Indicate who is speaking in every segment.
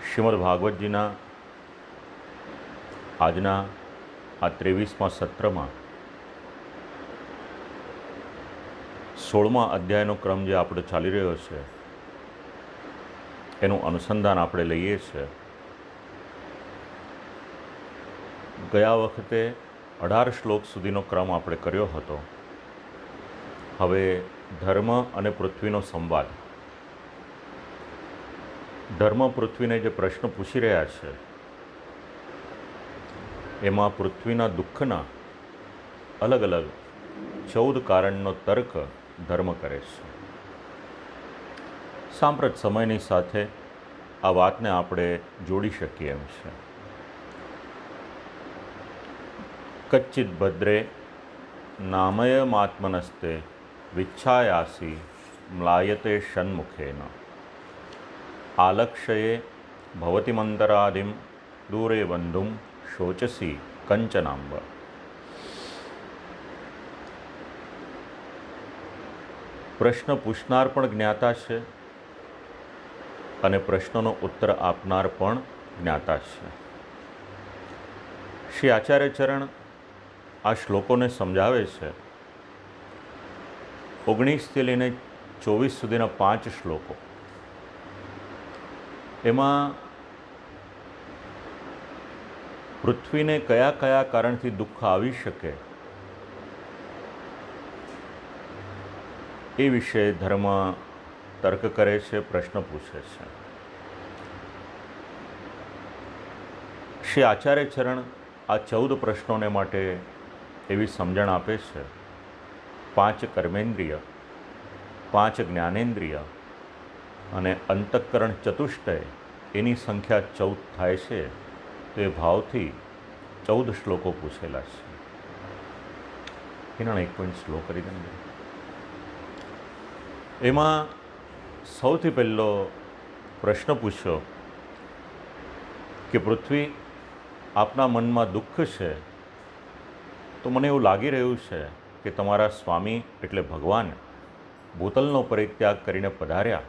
Speaker 1: શ્રીમદ ભાગવતજીના આજના આ 23મા સત્રમાં 16મા અધ્યાયનો ક્રમ જે આપણે ચાલી રહ્યો છે એનું અનુસંધાન આપણે લઈએ છીએ. ગયા વખતે 18 શ્લોક સુધીનો ક્રમ આપણે કર્યો હતો. હવે ધર્મ અને પૃથ્વીનો સંવાદ. ધર્મ પૃથ્વીને જે પ્રશ્ન પૂછી રહ્યા છે એમાં પૃથ્વીના દુઃખના અલગ અલગ 14 કારણનો તર્ક ધર્મ કરે છે. સાંપ્રત સમયની સાથે આ વાતને આપણે જોડી શકીએ એમ છે. કચ્ચિત ભદ્રે નામયમાત્મનસ્તે વિચ્છાયાસી મ્લાયતે ષન્મુખેન આલક્ષ્યે ભવતિમંતરાદિમ દૂરે બંધુમ શોચસી કંચનાંબ. પ્રશ્ન પૂછનાર પણ જ્ઞાતા છે અને પ્રશ્નનો ઉત્તર આપનાર પણ જ્ઞાતા છે. શ્રી આચાર્ય ચરણ આ શ્લોકોને સમજાવે છે. 19થી લઈને 24 સુધીના 5 શ્લોકો. એમાં પૃથ્વીને કયા કયા કારણથી દુઃખ આવી શકે એ વિશે ધર્મ તર્ક કરે છે, પ્રશ્ન પૂછે છે. શ્રી આચાર્ય ચરણ આ 14 પ્રશ્નોને માટે એવી સમજણ આપે છે. 5 કર્મેન્દ્રિય, 5 જ્ઞાનેન્દ્રિય અને અંતઃકરણ ચતુષ્ટય એની સંખ્યા 14 થાય છે. તો એ ભાવથી 14 શ્લોકો પૂછેલા છે. એના એક પોઈન્ટ સ્લો કરી દે. એમાં સૌથી પહેલો પ્રશ્ન પૂછ્યો કે પૃથ્વી, આપના મનમાં દુઃખ છે તો મને એવું લાગી રહ્યું છે કે તમારા સ્વામી એટલે ભગવાન ભૂતલનો પરિત્યાગ કરીને પધાર્યા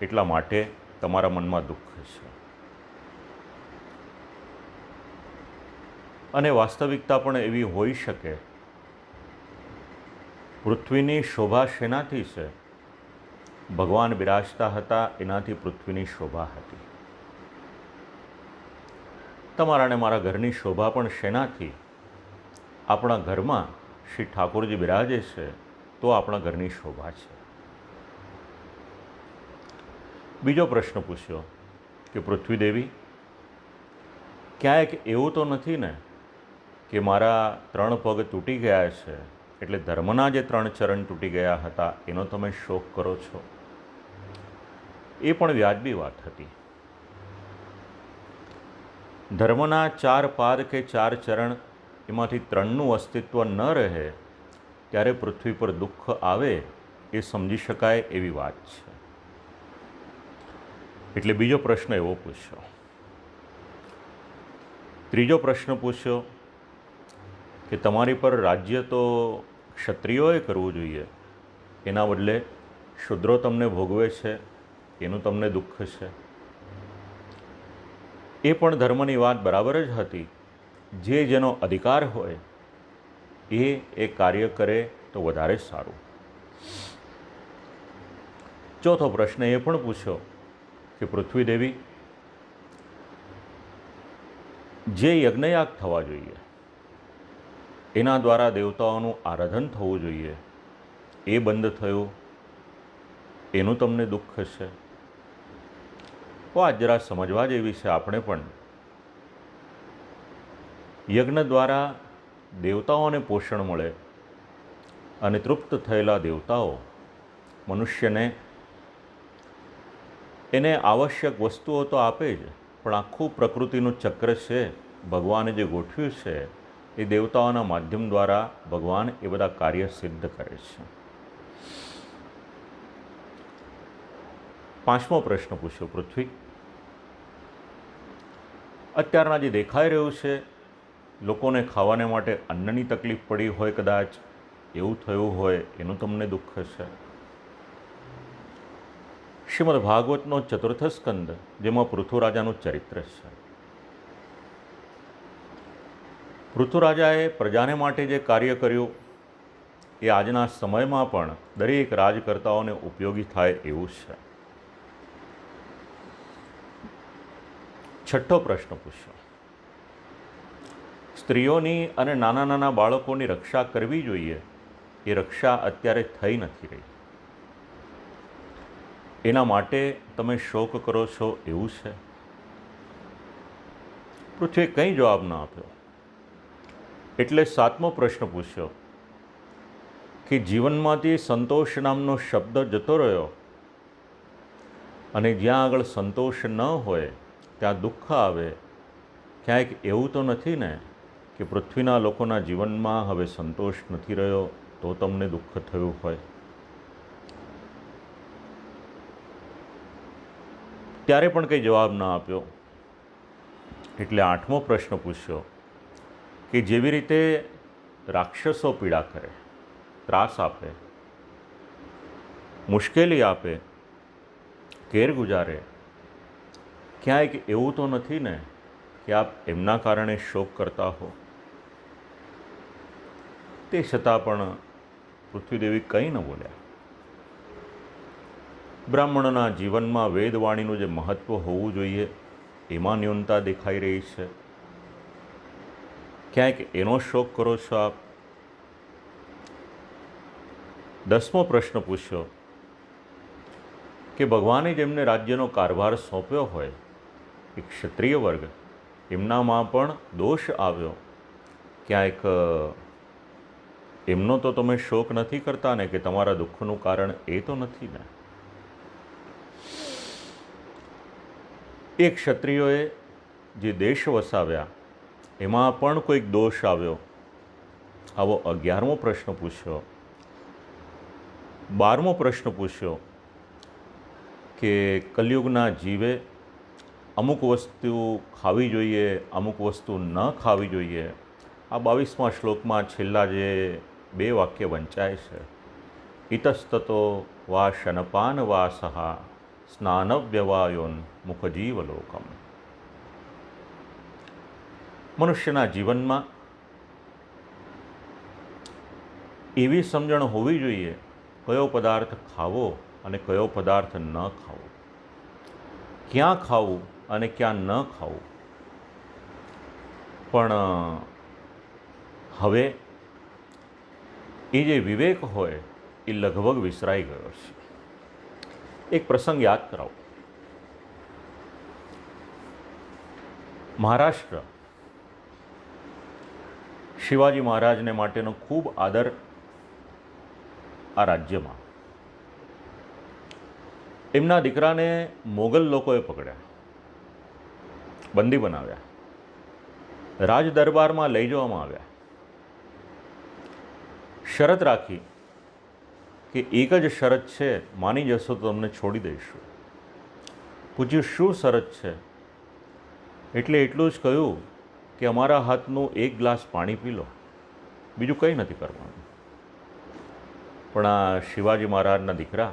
Speaker 1: એટલા માટે તમારા મનમાં દુઃખ છે. અને વાસ્તવિકતા પણ એવી હોઈ શકે. પૃથ્વીની શોભા શેનાથી છે? ભગવાન બિરાજતા હતા એનાથી પૃથ્વીની શોભા હતી. તમારા અને મારા ઘરની શોભા પણ શેનાથી? આપણા ઘરમાં શ્રી ઠાકોરજી બિરાજે છે તો આપણા ઘરની શોભા છે. બીજો પ્રશ્ન પૂછ્યો કે પૃથ્વી દેવી, ક્યાંક એવું તો નથી ને કે મારા 3 પગ તૂટી ગયા છે એટલે ધર્મના જે 3 ચરણ તૂટી ગયા હતા એનો તમે શોક કરો છો? એ પણ વ્યાજબી વાત હતી. ધર્મના 4 પાદ કે 4 ચરણ એમાંથી 3નું અસ્તિત્વ ન રહે ત્યારે પૃથ્વી પર દુઃખ આવે એ સમજી શકાય એવી વાત છે. એટલે બીજો પ્રશ્ન એવો પૂછ્યો. ત્રીજો પ્રશ્ન પૂછ્યો કે તમારી પર રાજ્ય તો ક્ષત્રિયોએ કરવું જોઈએ, એના બદલે શૂદ્રો તમને ભોગવે છે, એનું તમને દુઃખ છે. એ પણ ધર્મની વાત બરાબર જ હતી. જે જેનો અધિકાર હોય એ કાર્ય કરે તો વધારે સારું. ચોથો પ્રશ્ન એ પણ પૂછ્યો કે પૃથ્વી દેવી, જે યજ્ઞયાગ થવા જોઈએ, એના દ્વારા દેવતાઓનું આરાધન થવું જોઈએ, એ બંધ થયું, એનું તમને દુઃખ છે. વાત જરા સમજવા જેવી છે. આપણે પણ યજ્ઞ દ્વારા દેવતાઓને પોષણ મળે અને તૃપ્ત થયેલા દેવતાઓ મનુષ્યને એને આવશ્યક વસ્તુઓ તો આપે જ, પણ આખું પ્રકૃતિનું ચક્ર છે ભગવાને જે ગોઠવ્યું છે એ દેવતાઓના માધ્યમ દ્વારા ભગવાન એ બધા કાર્ય સિદ્ધ કરે છે. 5મો પ્રશ્ન પૂછ્યો પૃથ્વી, અત્યારના જે દેખાઈ રહ્યું છે, લોકોને ખાવાને માટે અન્નની તકલીફ પડી હોય, કદાચ એવું થયું હોય, એનું તમને દુઃખ છે. શ્રીમદ ભાગવતનો ચતુર્થ સ્કંદ, જેમાં પૃથુરાજાનું ચરિત્ર છે. પૃથુરાજાએ પ્રજાને માટે જે કાર્ય કર્યું એ આજના સમયમાં પણ દરેક રાજકર્તાઓને ઉપયોગી થાય એવું છે. છઠ્ઠો પ્રશ્ન પૂછ્યો. સ્ત્રીઓની અને નાના નાના બાળકોની રક્ષા કરવી જોઈએ, એ રક્ષા અત્યારે થઈ નથી રહી. એના માટે તમે શોક કરો છો એવું છે? પૃથ્વીએ કંઈ જવાબ ન આપ્યો. એટલે સાતમો પ્રશ્ન પૂછ્યો કે જીવનમાંથી સંતોષ નામનો શબ્દ જતો રહ્યો અને જ્યાં આગળ સંતોષ ન હોય ત્યાં દુઃખ આવે. ક્યાંક એવું તો નથી ને કે પૃથ્વીના લોકોના જીવનમાં હવે સંતોષ નથી રહ્યો તો તમને દુઃખ થયું હોય? ત્યારે પણ કંઈ જવાબ ન આપ્યો. એટલે આઠમો પ્રશ્ન પૂછ્યો કે જેવી રીતે રાક્ષસો પીડા કરે, ત્રાસ આપે, મુશ્કેલી આપે, ઘેર ગુજારે, ક્યાંક એવું તો નથી ને કે આપ એમના કારણે શોક કરતા હો? તે છતાં પણ પૃથ્વીદેવી કંઈ ન બોલ્યા. બ્રાહ્મણના જીવનમાં વેદવાણીનું જે મહત્ત્વ હોવું જોઈએ એમાં ન્યૂનતા દેખાઈ રહી છે. ક્યાંક એનો શોક કરો છો આપ. દસમો પ્રશ્ન પૂછ્યો કે ભગવાને જેમને રાજ્યનો કારભાર સોંપ્યો હોય, એક ક્ષત્રિય વર્ગ, એમનામાં પણ દોષ આવ્યો. ક્યાંક એમનો તો તમે શોક નથી કરતા ને, કે તમારા દુઃખનું કારણ એ તો નથી ને? એ ક્ષત્રિયોએ જે દેશ વસાવ્યા એમાં પણ કોઈક દોષ આવ્યો. આવો 11મો પ્રશ્ન પૂછ્યો. 12મો પ્રશ્ન પૂછ્યો કે કલયુગના જીવે અમુક વસ્તુ ખાવી જોઈએ, અમુક વસ્તુ ન ખાવી જોઈએ. આ 22મા શ્લોકમાં છેલ્લા જે 2 વાક્ય વંચાય છે, ઇતસ્તતો વા શનપાન વાસઃ સ્નાનવ્યવાયોન મુખજીવલોકમ. મનુષ્યના જીવનમાં એવી સમજણ હોવી જોઈએ કયો પદાર્થ ખાવો અને કયો પદાર્થ ન ખાવો, ક્યાં ખાવું અને ક્યાં ન ખાવું. પણ હવે એ જે વિવેક હોય એ લગભગ વિસરાઈ ગયો છે. એક પ્રસંગ યાદ કરાવો. મહારાષ્ટ્ર શિવાજી મહારાજને માટેનો ખૂબ આદર આ રાજ્યમાં. એમના દીકરાને મોગલ લોકોએ પકડ્યા, બંદી બનાવ્યા, રાજ દરબારમાં લઈ જવામાં આવ્યા. શરત રાખી કે એક જ શરત છે, માની જશો તો તમને છોડી દઈશું. પૂછ્યું શું શરત છે? એટલે એટલું જ કહ્યું કે અમારા હાથનું એક ગ્લાસ પાણી પી લો, બીજું કંઈ નથી કરવાનું. પણ આ શિવાજી મહારાજના દીકરા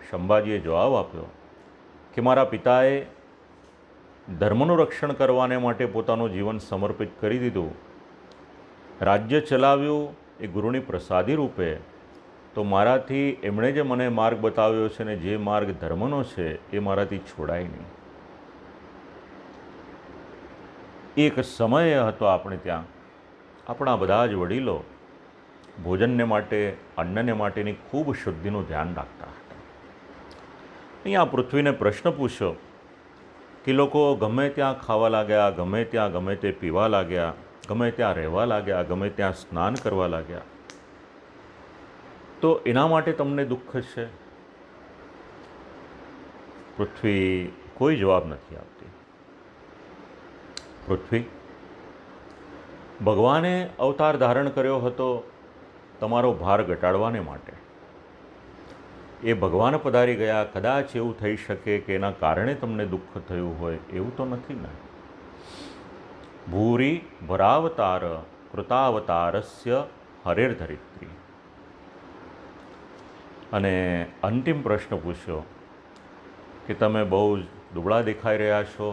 Speaker 1: શંભાજીએ જવાબ આપ્યો કે મારા પિતાએ ધર્મનું રક્ષણ કરવાને માટે પોતાનું જીવન સમર્પિત કરી દીધું, રાજ્ય ચલાવ્યું એ ગુરુની પ્રસાદી રૂપે, તો મારાથી એમણે જે મને માર્ગ બતાવ્યો છે ને જે માર્ગ ધર્મનો છે એ મારાથી છોડાય નહીં. એક સમય હતો આપણે ત્યાં, આપણા બધા જ વડીલો ભોજનને માટે, અન્નને માટેની ખૂબ શુદ્ધિનું ધ્યાન રાખતા હતા. અહીંયા પૃથ્વીને પ્રશ્ન પૂછ્યો કે લોકો ગમે ત્યાં ખાવા લાગ્યા, ગમે ત્યાં ગમે તે પીવા લાગ્યા, ગમે ત્યાં રહેવા લાગ્યા, ગમે ત્યાં સ્નાન કરવા લાગ્યા, તો એના માટે તમને દુઃખ છે? પૃથ્વી કોઈ જવાબ નથી આપતી. પૃથ્વી, ભગવાને અવતાર ધારણ કર્યો હતો તમારો ભાર ઘટાડવાને માટે. એ ભગવાન પધારી ગયા, કદાચ એવું થઈ શકે કે એના કારણે તમને દુઃખ થયું હોય, એવું તો નથી ને? ભૂરી ભરાવતાર કૃતાવતારસ્ય હરેર્ધરિત્રી. અને અંતિમ પ્રશ્ન પૂછ્યો કે તમે બહુ જ દુબળા દેખાઈ રહ્યા છો,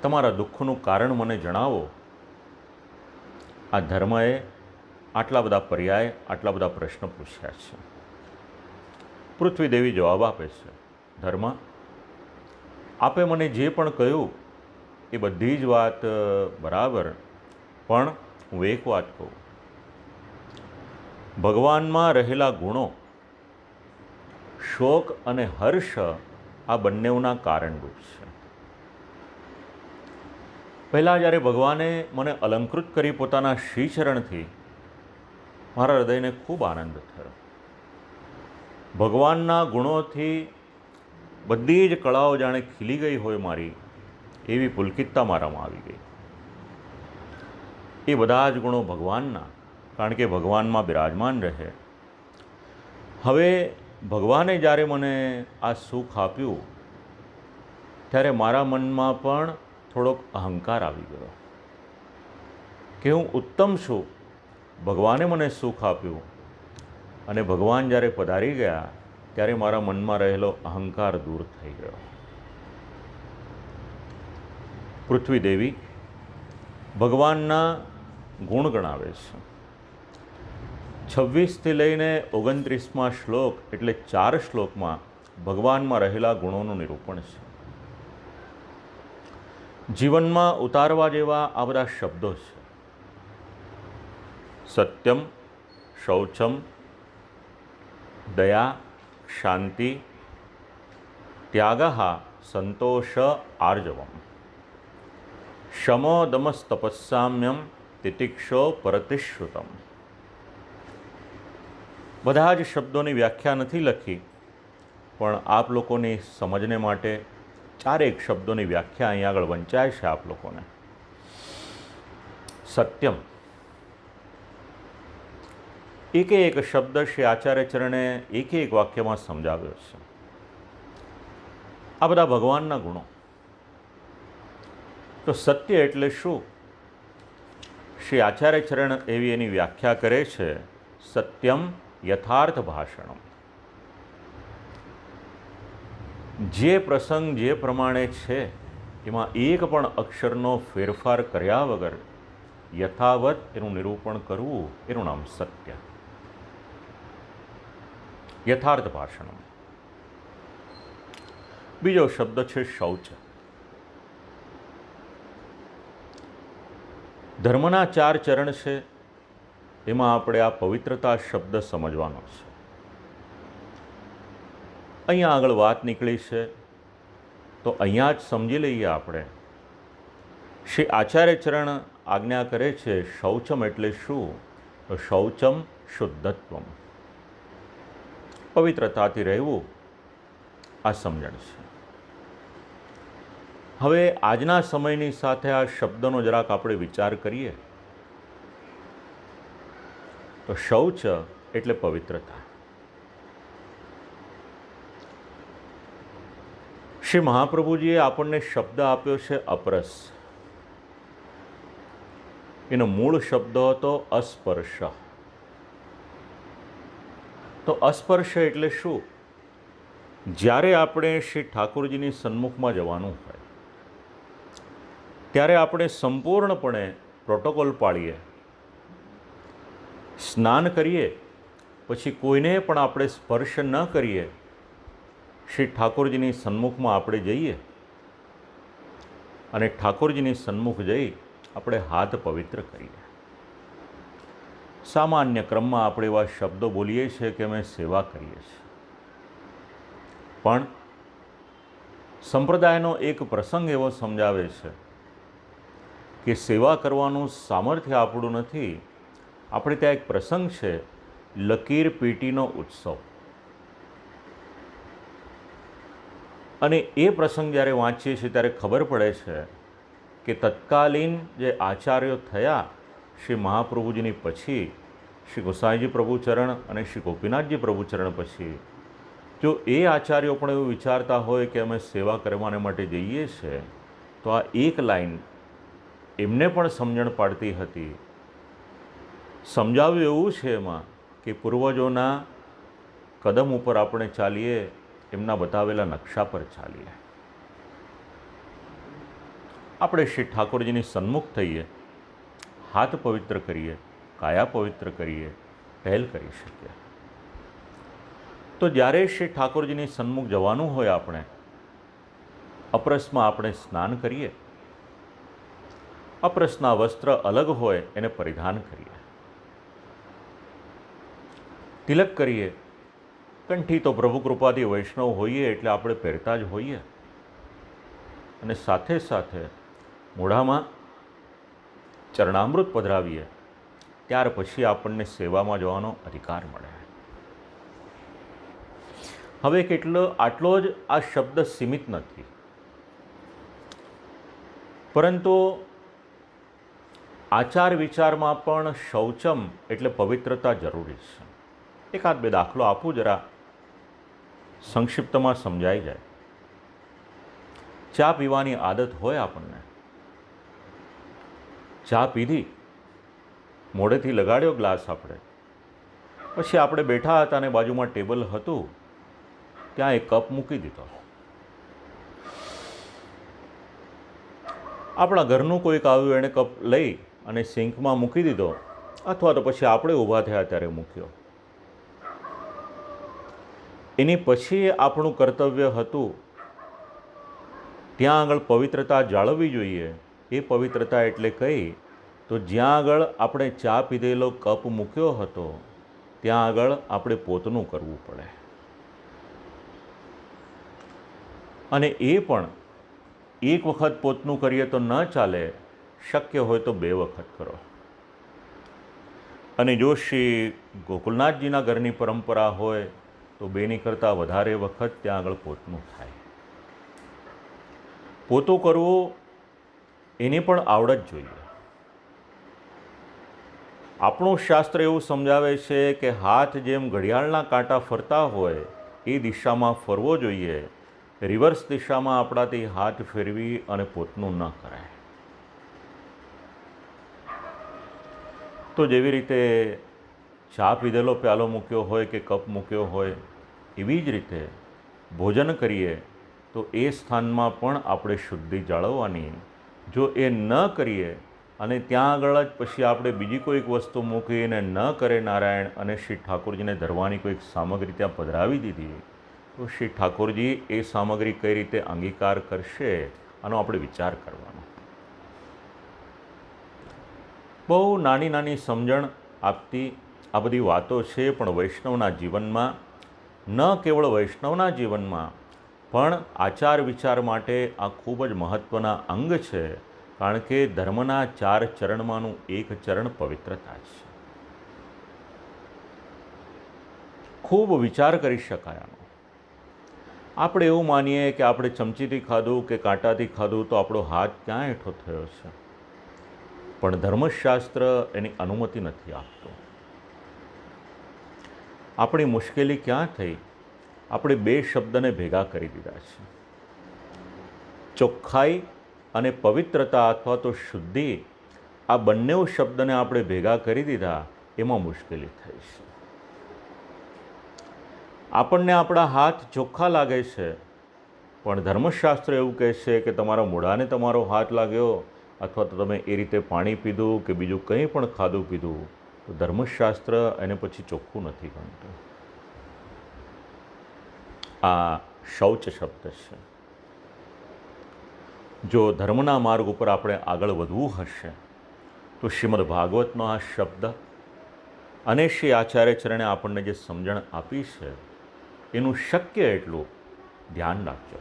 Speaker 1: તમારા દુઃખનું કારણ મને જણાવો. આ ધર્મએ આટલા બધા પર્યાય આટલા બધા પ્રશ્ન પૂછ્યા છે. પૃથ્વી દેવી જવાબ આપે છે, ધર્મ, આપે મને જે પણ કહ્યું એ બધી જ વાત બરાબર, પણ હું એક વાત કહું. ભગવાનમાં રહેલા ગુણો શોક અને હર્ષ આ બંનેના કારણરૂપ છે. પહેલાં જ્યારે ભગવાને મને અલંકૃત કરી પોતાના શ્રીચરણથી મારા હૃદયને ખૂબ આનંદ થયો. ભગવાનના ગુણોથી બધી જ કળાઓ જાણે ખીલી ગઈ હોય મારી, એવી પુલકિતતા મારામાં આવી ગઈ. એ બધા જ ગુણો ભગવાનના, કારણ કે ભગવાનમાં બિરાજમાન રહે. હવે ભગવાને જ્યારે મને આ સુખ આપ્યું ત્યારે મારા મનમાં પણ થોડોક અહંકાર આવી ગયો કે હું ઉત્તમ છું. ભગવાને મને સુખ આપ્યું અને ભગવાન જ્યારે પધારી ગયા ત્યારે મારા મનમાં રહેલો અહંકાર દૂર થઈ ગયો. પૃથ્વી દેવી ભગવાનના ગુણ ગણાવે છે. 26થી લઈને 29મા શ્લોક એટલે 4 શ્લોકમાં ભગવાનમાં રહેલા ગુણોનું નિરૂપણ છે. જીવનમાં ઉતારવા જેવા આ બધા શબ્દો છે. સત્યમ, શૌચમ, દયા, શાંતિ, ત્યાગઃ, સંતોષ, આર્જવમ, શમો દમસ્તપસ્સામ્યમ, તિતિક્ષો પરતિશ્રુતમ. બધા જ શબ્દોની વ્યાખ્યા નથી લખી, પણ આપ લોકોની સમજને માટે ચારેક શબ્દોની વ્યાખ્યા અહીં આગળ વંચાય છે આપ લોકોને. સત્યમ, એકે એક શબ્દ શ્રી આચાર્ય ચરણે એકે એક વાક્યમાં સમજાવ્યો છે. આ બધા ભગવાનના ગુણો. તો સત્ય એટલે શું? શ્રી આચાર્ય ચરણ એવી એની વ્યાખ્યા કરે છે, સત્યમ યથાર્થ ભાષણમ. જે પ્રસંગ જે પ્રમાણે છે એમાં એક પણ અક્ષરનો ફેરફાર કર્યા વગર યથાવત એનું નિરૂપણ કરવું, એનું નામ સત્ય. યથાર્થ ભાષણમ. બીજો શબ્દ છે શૌચ. ધર્મના 4 ચરણ છે, એમાં આપણે આ પવિત્રતા શબ્દ સમજવાનો છે. અહીંયા આગળ વાત નીકળી છે તો અહીંયા જ સમજી લઈએ આપણે. શ્રી આચાર્ય ચરણ આજ્ઞા કરે છે શૌચમ એટલે શું? તો શૌચમ શુદ્ધત્વમ, પવિત્રતાથી રહેવું, આ સમજણ છે. હવે આજના સમયની સાથે આ શબ્દનો જરાક આપણે વિચાર કરીએ તો શૌચ એટલે પવિત્રતા. શ્રી મહાપ્રભુજીએ આપણને શબ્દ આપ્યો છે અપરસ. એનો મૂળ શબ્દ હતો અસ્પર્શ. તો અસ્પર્શ એટલે શું? જ્યારે આપણે શ્રી ઠાકોરજીની સન્મુખમાં જવાનું હોય ત્યારે આપણે સંપૂર્ણપણે પ્રોટોકોલ પાળીએ, સ્નાન કરીએ, પછી કોઈને પણ આપણે સ્પર્શ ન કરીએ, શ્રી ઠાકોરજીની સન્મુખમાં આપણે જઈએ અને ઠાકોરજીની સન્મુખ જઈ આપણે હાથ પવિત્ર કરીએ. સામાન્ય ક્રમમાં આપણે એવા શબ્દો બોલીએ છીએ કે અમે સેવા કરીએ છીએ, પણ સંપ્રદાયનો એક પ્રસંગ એવો સમજાવે છે કે સેવા કરવાનું સામર્થ્ય આપણું નથી. આપણે ત્યાં એક પ્રસંગ છે, લકીર પીટીનો ઉત્સવ, અને એ પ્રસંગ જ્યારે વાંચીએ છીએ ત્યારે ખબર પડે છે કે તત્કાલીન જે આચાર્યો થયા શ્રી મહાપ્રભુજીની પછી, શ્રી ગોસાઈજી પ્રભુચરણ અને શ્રી ગોપીનાથજી પ્રભુચરણ પછી, જો એ આચાર્યો પણ એવું વિચારતા હોય કે અમે સેવા કરવાને માટે જઈએ છીએ, તો આ એક લાઈન એમને પણ સમજણ પાડતી હતી. સમજાવ્યું એવું છે એમાં કે પૂર્વજોના કદમ ઉપર આપણે ચાલીએ એમના બતાવેલા નકશા પર ચાલીએ. આપણે શ્રી ઠાકોરજીની સન્મુખ થઈએ, હાથ પવિત્ર કરીએ, કાયા પવિત્ર કરીએ, પહેલ કરી શકીએ. તો જ્યારે શ્રી ઠાકોરજીની સન્મુખ જવાનું હોય આપણે, અપરસમાં આપણે સ્નાન કરીએ, અપરસના વસ્ત્ર અલગ હોય એને પરિધાન કરીએ, તિલક કરીએ. કંઠી તો પ્રભુ કૃપાથી વૈષ્ણવ હોઈએ એટલે આપણે પહેરતા જ હોઈએ, અને સાથે સાથે મોઢામાં ચરણામૃત પધરાવીએ, ત્યાર પછી આપણને સેવામાં જવાનો અધિકાર મળે. હવે આટલો જ આ શબ્દ સીમિત નથી, પરંતુ આચાર વિચારમાં પણ શૌચમ એટલે પવિત્રતા જરૂરી છે. એકાદ બે દાખલો આપું, જરા સંક્ષિપ્તમાં સમજાઈ જાય. ચા પીવાની આદત હોય આપણને, ચા પીધી, મોઢેથી લગાડ્યો ગ્લાસ આપણે, પછી આપણે બેઠા હતા અને બાજુમાં ટેબલ હતું, ત્યાં એક કપ મૂકી દીધો. આપણા ઘરનું કોઈક આવ્યું, એણે કપ લઈ અને સિંકમાં મૂકી દીધો, અથવા તો પછી આપણે ઊભા થયા ત્યારે મૂક્યો. એની પછી આપણું કર્તવ્ય હતું ત્યાં આગળ પવિત્રતા જાળવવી જોઈએ. એ પવિત્રતા એટલે કઈ? તો જ્યાં આગળ આપણે ચા પીધેલો કપ મૂક્યો હતો ત્યાં આગળ આપણે પોતનું કરવું પડે, અને એ પણ એક વખત પોતનું કરીએ તો ન ચાલે, શક્ય હોય તો 2 વખત કરો. અને જો શ્રી ગોકુલનાથજીના ઘરની પરંપરા હોય તો 2 કરતાં વધારે વખત ત્યાં આગળ પોતનું થાય. પોતું કરવું એની પણ આવડત જોઈએ. આપણું શાસ્ત્ર એવું સમજાવે છે કે હાથ જેમ ઘડિયાળના કાંટા ફરતા હોય એ દિશામાં ફરવો જોઈએ, રિવર્સ દિશામાં આપણાથી હાથ ફેરવી અને પોતનું ન કરાય. તો જેવી રીતે ચા પીધેલો પ્યાલો મૂક્યો હોય કે કપ મૂક્યો હોય, એવી જ રીતે ભોજન કરીએ તો એ સ્થાનમાં પણ આપણે શુદ્ધિ જાળવવાની. જો એ ન કરીએ અને ત્યાં આગળ જ પછી આપણે બીજી કોઈક વસ્તુ મૂકીને ન કરે નારાયણ, અને શ્રી ઠાકોરજીને ધરવાની કોઈક સામગ્રી ત્યાં પધરાવી દીધી, તો શ્રી ઠાકોરજી એ સામગ્રી કઈ રીતે અંગીકાર કરશે આનો આપણે વિચાર કરવાનો. બહુ નાની નાની સમજણ આપતી આ બધી વાતો છે, પણ વૈષ્ણવના જીવનમાં, ન કેવળ વૈષ્ણવના જીવનમાં પણ આચાર વિચાર માટે આ ખૂબ જ મહત્ત્વના અંગ છે. કારણ કે ધર્મના 4 ચરણમાંનું એક ચરણ પવિત્રતા છે. ખૂબ વિચાર કરી શકાય આનો. આપણે એવું માનીએ કે આપણે ચમચીથી ખાધું કે કાંટાથી ખાધું તો આપણો હાથ ક્યાં હેઠો થયો છે, પણ ધર્મશાસ્ત્ર એની અનુમતિ નથી આપતું. આપણી મુશ્કેલી ક્યાં થઈ? આપણે 2 શબ્દને ભેગા કરી દીધા છે. ચોખ્ખાઈ અને પવિત્રતા અથવા તો શુદ્ધિ, આ બંને શબ્દને આપણે ભેગા કરી દીધા, એમાં મુશ્કેલી થઈ છે. આપણને આપણા હાથ ચોખ્ખા લાગે છે, પણ ધર્મશાસ્ત્ર એવું કહે છે કે તમારા મોઢાને તમારો હાથ લાગ્યો અથવા તો તમે એ રીતે પાણી પીધું કે બીજું કંઈ પણ ખાધું પીધું, તો ધર્મશાસ્ત્ર એને પછી ચોખ્ખું નથી ગણતું. આ શૌચ શબ્દ છે. જો ધર્મના માર્ગ ઉપર આપણે આગળ વધવું હશે તો શ્રીમદ ભાગવતનો આ શબ્દ અને શ્રી આચાર્ય ચરણે આપણને જે સમજણ આપી છે એનું શક્ય એટલું ધ્યાન રાખજો.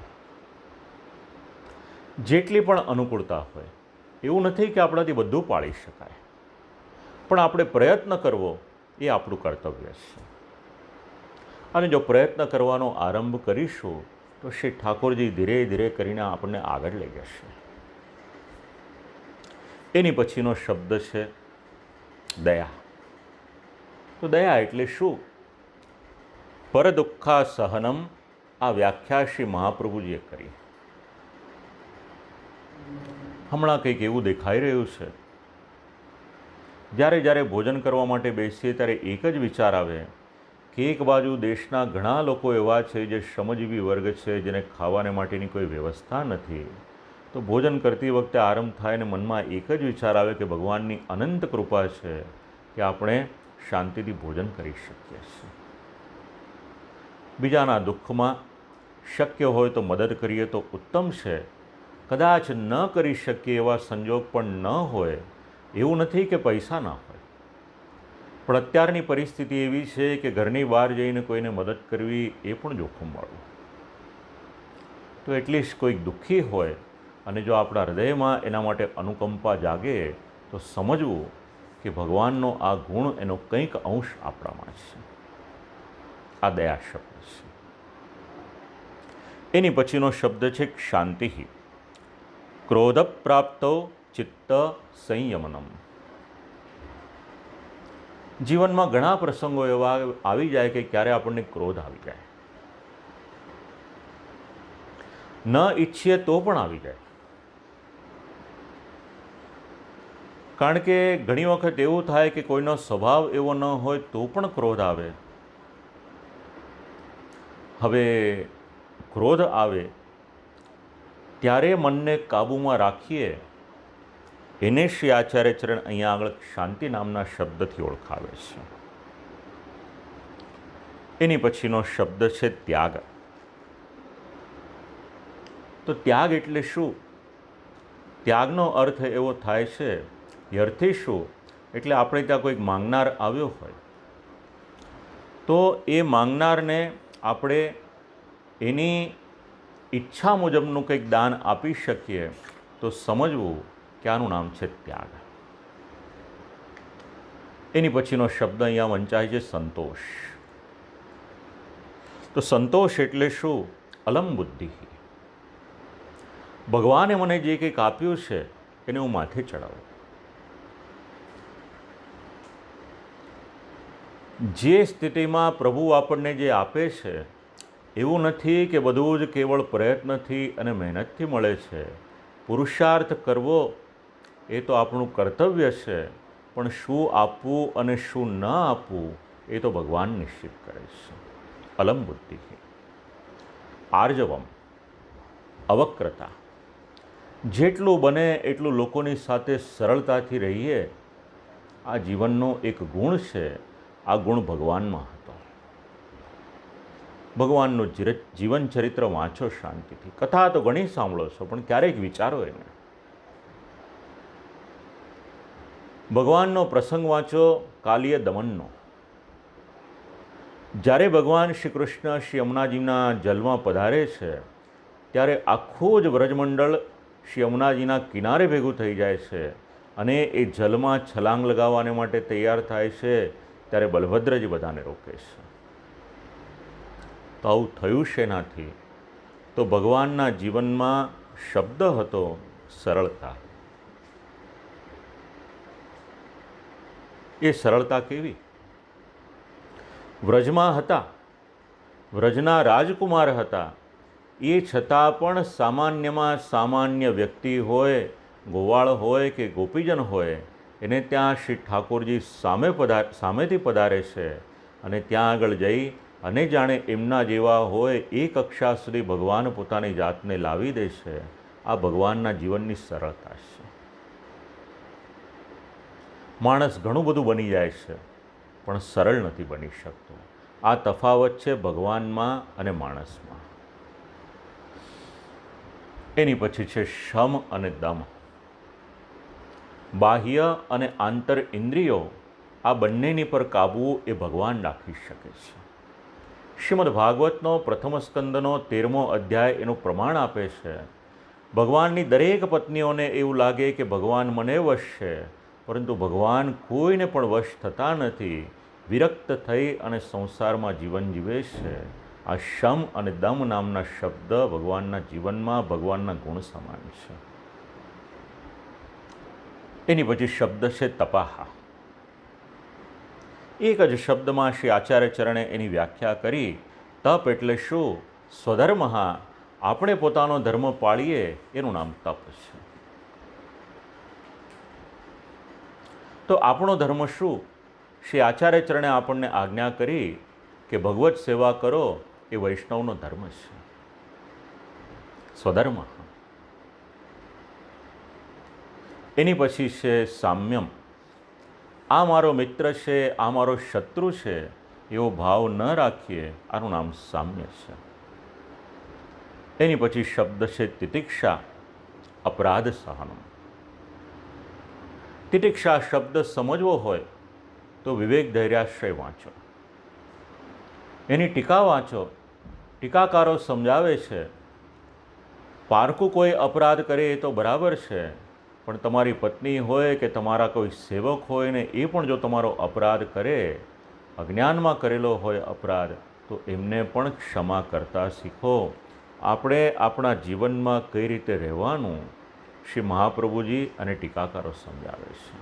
Speaker 1: જેટલી પણ અનુકૂળતા હોય, એવું નથી કે આપણાથી બધું પાળી શકાય, પણ આપણે પ્રયત્ન કરવો એ આપણું કર્તવ્ય છે. અને જો પ્રયત્ન કરવાનો આરંભ કરીશું તો શ્રી ઠાકોરજી ધીરે ધીરે કરીને આપણને આગળ લઈ જશે. એની પછીનો શબ્દ છે દયા. તો દયા એટલે શું? પર દુઃખા સહનમ, આ વ્યાખ્યા શ્રી મહાપ્રભુજીએ કરી. હમણાં કંઈક એવું દેખાઈ રહ્યું છે, જ્યારે જ્યારે ભોજન કરવા માટે બેસીએ ત્યારે એક જ વિચાર આવે કે એક બાજુ દેશના ઘણા લોકો એવા છે જે શ્રમજીવી વર્ગ છે, જેને ખાવાને માટેની કોઈ વ્યવસ્થા નથી, તો ભોજન કરતી વખતે આરંભ થાય અને મનમાં એક જ વિચાર આવે કે ભગવાનની અનંત કૃપા છે કે આપણે શાંતિથી ભોજન કરી શકીએ છીએ. બીજાના દુઃખમાં શક્ય હોય તો મદદ કરીએ તો ઉત્તમ છે. કદાચ ન કરી શકીએ એવા સંજોગ પણ ન હોય, એવું નથી કે પૈસા ના હોય, પણ અત્યારની પરિસ્થિતિ એવી છે કે ઘરની બહાર જઈને કોઈને મદદ કરવી એ પણ જોખમવાળું. તો એટલીસ્ટ કોઈક દુઃખી હોય અને જો આપણા હૃદયમાં એના માટે અનુકંપા જાગે તો સમજવું કે ભગવાનનો આ ગુણ, એનો કંઈક અંશ આપણામાં છે. આ દયા શબ્દ છે. એની પછીનો શબ્દ છે શાંતિ. ક્રોધ પ્રાપ્તો ચિત્ત સંયમનમ. જીવનમાં ઘણા પ્રસંગો એવા આવી જાય કે ક્યારે આપણને ક્રોધ આવી જાય, ન ઈચ્છીએ તો પણ આવી જાય. કારણ કે ઘણી વખત એવું થાય કે કોઈનો સ્વભાવ એવો ન હોય તો પણ ક્રોધ આવે. હવે ક્રોધ આવે ત્યારે મનને કાબૂમાં રાખીએ, એને શ્રી આચાર્ય ચરણ અહીંયા આગળ શાંતિ નામના શબ્દથી ઓળખાવે છે. એની પછીનો શબ્દ છે ત્યાગ. તો ત્યાગ એટલે શું? ત્યાગનો અર્થ એવો થાય છે, યર્થી શું એટલે આપણે ત્યાં કોઈક માંગનાર આવ્યો હોય તો એ માંગનારને આપણે એની ઈચ્છા મુજબનું કંઈક દાન આપી શકીએ તો સમજવું કે આનું નામ છે ત્યાગ. એની પછીનો શબ્દ અહીંયા વંચાય છે સંતોષ. તો સંતોષ એટલે શું? અલમ બુદ્ધિ. ભગવાને મને જે કંઈક આપ્યું છે એને હું માથે ચડાવું. જે સ્થિતિમાં પ્રભુ આપણને જે આપે છે એવું નથી કે બધું જ કેવળ પ્રયત્નથી અને મહેનતથી મળે છે. પુરુષાર્થ કરવો એ તો આપણું કર્તવ્ય છે, પણ શું આપવું અને શું ન આપવું એ તો ભગવાન નિશ્ચિત કરે છે. અલમ બુદ્ધિ. આર્જવમ, અવક્રતા. જેટલું બને એટલું લોકોની સાથે સરળતાથી રહીએ, આ જીવનનો એક ગુણ છે. આ ગુણ ભગવાનમાં હતો. ભગવાનનું જીવન ચરિત્ર વાંચો શાંતિથી. કથા તો ઘણી સાંભળો છો, પણ ક્યારેક વિચારો એને. ભગવાનનો પ્રસંગ વાંચો કાલિય દમનનો. જ્યારે ભગવાન શ્રી કૃષ્ણ શ્રી યમુનાજીના જલમાં પધારે છે ત્યારે આખું જ વ્રજમંડળ શ્રી યમુનાજીના કિનારે ભેગું થઈ જાય છે અને એ જલમાં છલાંગ લગાવવાને માટે તૈયાર થાય છે. ત્યારે બલભદ્રજી બધાને રોકે છે. તો આવું થયું શેનાથી? તો ભગવાનના જીવનમાં શબ્દ હતો સરળતા. એ સરળતા કેવી? વ્રજમાં હતા, વ્રજના રાજકુમાર હતા, એ છતાં પણ સામાન્યમાં સામાન્ય વ્યક્તિ હોય, ગોવાળ હોય કે ગોપીજન હોય, એને ત્યાં શ્રી ઠાકોરજી સામેથી પધારે છે અને ત્યાં આગળ જઈ અને જાણે એમના જેવા હોય એ કક્ષા સુધી ભગવાન પોતાની જાતને લાવી દે છે. આ ભગવાનના જીવનની સરળતા છે. માણસ ઘણું બધું બની જાય છે પણ સરળ નથી બની શકતો. આ તફાવત છે ભગવાનમાં અને માણસમાં. એની પછી છે શમ અને દમ. બાહ્ય અને આંતર ઇન્દ્રિયો આ બંનેની પર કાબૂ એ ભગવાન રાખી શકે છે. શ્રીમદ ભાગવતનો પ્રથમ સ્કંદનો 13મો અધ્યાય એનું પ્રમાણ આપે છે. ભગવાનની દરેક પત્નીઓને એવું લાગે કે ભગવાન મને વશ છે, પરંતુ ભગવાન કોઈને પણ વશ થતા નથી. વિરક્ત થઈ અને સંસારમાં જીવન જીવે છે. આ શમ અને દમ નામના શબ્દ ભગવાનના જીવનમાં ભગવાનના ગુણ સમાન છે. એની પછી શબ્દ છે તપાહા. એક જ શબ્દમાં શ્રી આચાર્ય ચરણે એની વ્યાખ્યા કરી. તપ એટલે શું? સ્વધર્મ. આપણે પોતાનો ધર્મ પાળીએ એનું નામ તપ છે. તો આપણો ધર્મ શું? શ્રી આચાર્ય ચરણે આપણને આજ્ઞા કરી કે ભગવત સેવા કરો એ વૈષ્ણવનો ધર્મ છે, સ્વધર્મ. એની પછી છે સામ્યમ. આ મારો મિત્ર છે, આ મારો શત્રુ છે એવો ભાવ ન રાખીએ, આનું નામ સામ્ય છે. એની પછી શબ્દ છે તિતિક્ષા, અપરાધ સહનમ. તિતિક્ષા શબ્દ સમજવો હોય તો વિવેક ધૈર્યાશ્રય વાંચો, એની ટીકા વાંચો. ટીકાકારો સમજાવે છે પારકું કોઈ અપરાધ કરે એ તો બરાબર છે, પણ તમારી પત્ની હોય કે તમારા કોઈ સેવક હોય ને એ પણ જો તમારો અપરાધ કરે, અજ્ઞાનમાં કરેલો હોય અપરાધ, તો એમને પણ ક્ષમા કરતા શીખો. આપણે આપણા જીવનમાં કઈ રીતે રહેવાનું શ્રી મહાપ્રભુજી અને ટીકાકારો સમજાવે છે.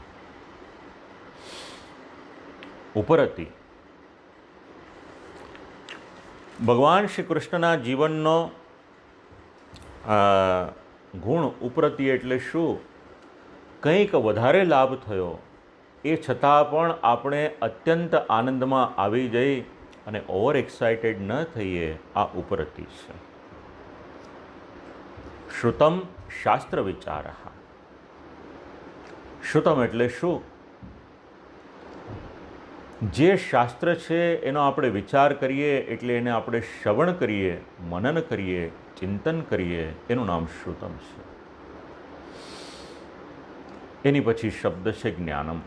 Speaker 1: ઉપરથી ભગવાન શ્રી કૃષ્ણના જીવનનો ગુણ ઉપરથી એટલે શું? કંઈક વધારે લાભ થયો એ છતાં પણ આપણે અત્યંત આનંદમાં આવી જઈ અને ઓવર એક્સાઇટેડ ન થઈએ, આ ઉપરથી છે. શ્રુતમ શાસ્ત્ર વિચાર. શ્રુતમ એટલે શું? જે શાસ્ત્ર છે એનો આપણે વિચાર કરીએ, એટલે એને આપણે શ્રવણ કરીએ, મનન કરીએ, ચિંતન કરીએ, એનું નામ શ્રુતમ છે. એની પછી શબ્દ છે જ્ઞાનમ.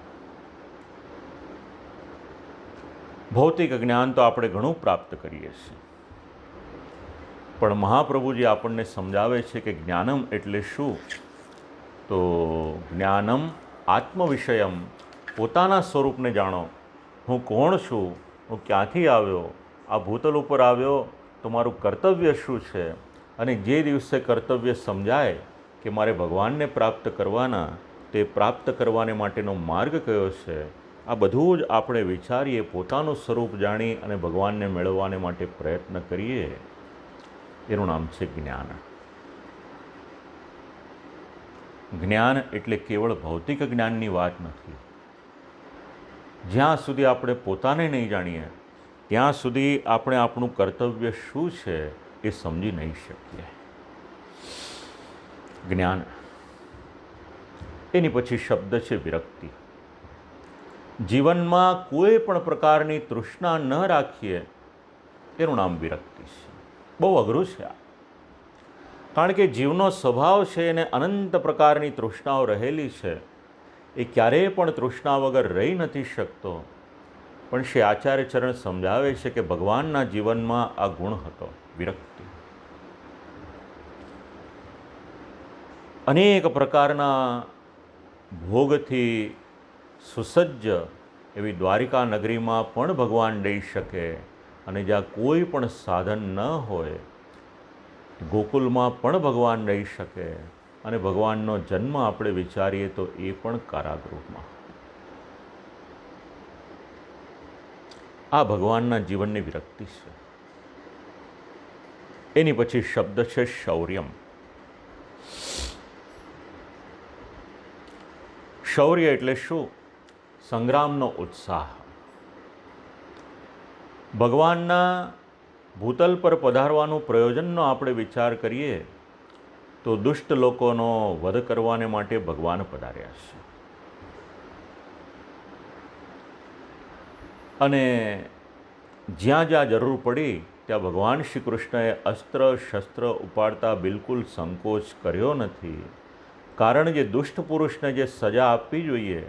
Speaker 1: ભૌતિક જ્ઞાન તો આપણે ઘણું પ્રાપ્ત કરીએ છીએ, પણ મહાપ્રભુજી આપણને સમજાવે છે કે જ્ઞાનમ એટલે શું? તો જ્ઞાનમ આત્મવિષયમ, પોતાના સ્વરૂપને જાણો. હું કોણ છું? હું ક્યાંથી આવ્યો? આ ભૂતલ ઉપર આવ્યો તો મારું કર્તવ્ય શું છે? અને જે દિવસે કર્તવ્ય સમજાય કે મારે ભગવાનને પ્રાપ્ત કરવાના, તે પ્રાપ્ત કરવાને માટેનો માર્ગ કયો છે, આ બધું જ આપણે વિચારીએ, પોતાનું સ્વરૂપ જાણી અને ભગવાનને મેળવવાને માટે પ્રયત્ન કરીએ, એનું નામ છે જ્ઞાન. જ્ઞાન એટલે કેવળ ભૌતિક જ્ઞાનની વાત નથી. જ્યાં સુધી આપણે પોતાને નહીં જાણીએ ત્યાં સુધી આપણે આપણું કર્તવ્ય શું છે એ સમજી નહીં શકીએ. જ્ઞાન. એની પછી શબ્દ છે વિરક્તિ. જીવનમાં કોઈ પણ પ્રકારની તૃષ્ણા ન રાખીએ, એનું નામ વિરક્તિ છે. બહુ અઘરું છે આ, કારણ કે જીવનો સ્વભાવ છે એને અનંત પ્રકારની તૃષ્ણાઓ રહેલી છે. એ ક્યારેય પણ તૃષ્ણા વગર રહી નથી શકતો. પણ શ્રી આચાર્ય ચરણ સમજાવે છે કે ભગવાનના જીવનમાં આ ગુણ હતો, વિરક્તિ. અનેક પ્રકારના ભોગથી સુસજ્જ એવી દ્વારિકા નગરીમાં પણ ભગવાન રહી શકે, અને જ્યાં કોઈ પણ સાધન ન હોય, ગોકુલમાં પણ ભગવાન રહી શકે. અને ભગવાનનો જન્મ આપણે વિચારીએ તો એ પણ કારાગૃહમાં. આ ભગવાનના જીવનની વિરક્તિ છે. એની પછી શબ્દ છે શૌર્યમ. શૌર્ય એટલે શું? સંગ્રામનો ઉત્સાહ. ભગવાનના ભૂતલ પર પધારવાનું પ્રયોજનનો આપણે વિચાર કરીએ તો દુષ્ટ લોકોનો વધ કરવાને માટે ભગવાન પધાર્યા છે. અને જ્યાં જ્યાં જરૂર પડી ત્યાં ભગવાન શ્રી કૃષ્ણએ અસ્ત્ર શસ્ત્ર ઉપાડતા બિલકુલ સંકોચ કર્યો નથી. કારણ જે દુષ્ટ પુરુષને જે સજા આપવી જોઈએ,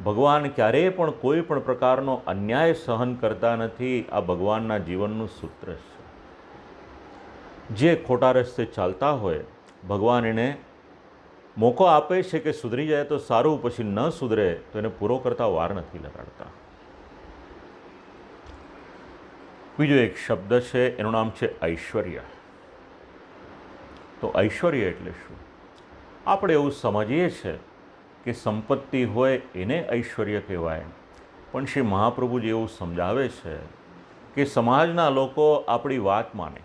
Speaker 1: ભગવાન ક્યારેય પણ કોઈ પણ પ્રકારનો અન્યાય સહન કરતા નથી. આ ભગવાનના જીવનનું સૂત્ર છે. જે ખોટા રસ્તે ચાલતા હોય, ભગવાન એને મોકો આપે છે કે સુધરી જાય તો સારું, પછી ન સુધરે તો એને પૂરો કરતા વાર નથી લગાડતા. બીજો એક શબ્દ છે, એનું નામ છે ઐશ્વર્ય. તો ઐશ્વર્ય એટલે શું? આપણે એવું સમજીએ છીએ કે સંપત્તિ હોય એને ઐશ્વર્ય કહેવાય, પણ શ્રી મહાપ્રભુજી એવું સમજાવે છે કે સમાજના લોકો આપણી વાત માને,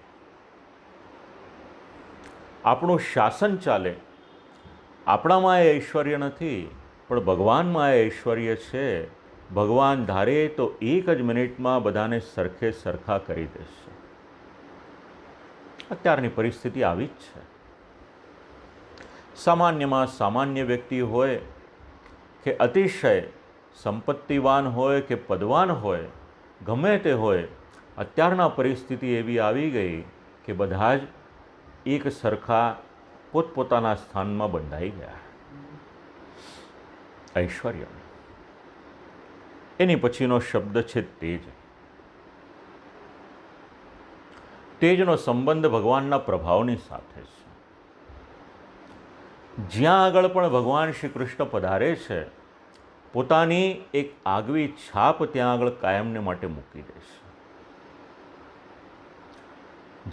Speaker 1: આપણું શાસન ચાલે. આપણામાં એ ઐશ્વર્ય નથી, પણ ભગવાનમાં એ ઐશ્વર્ય છે. ભગવાન ધારે તો 1 જ મિનિટમાં બધાને સરખે સરખા કરી દેશે. અત્યારની પરિસ્થિતિ આવી જ છે. સામાન્યમાં સામાન્ય વ્યક્તિ હોય કે અતિશય સંપત્તિવાન હોય કે પદવાન હોય, ગમે તે હોય, અત્યારના પરિસ્થિતિ એવી આવી ગઈ કે બધા જ એક સરખા પોતપોતાના સ્થાનમાં બંધાઈ ગયા. ઐશ્વર્ય, એની પછીનો શબ્દ છે તેજ. તેજનો સંબંધ ભગવાનના પ્રભાવની સાથે છે. જ્યાં આગળ પણ ભગવાન શ્રી કૃષ્ણ પધારે છે, પોતાની એક આગવી છાપ ત્યાં આગળ કાયમને માટે મૂકી દે છે.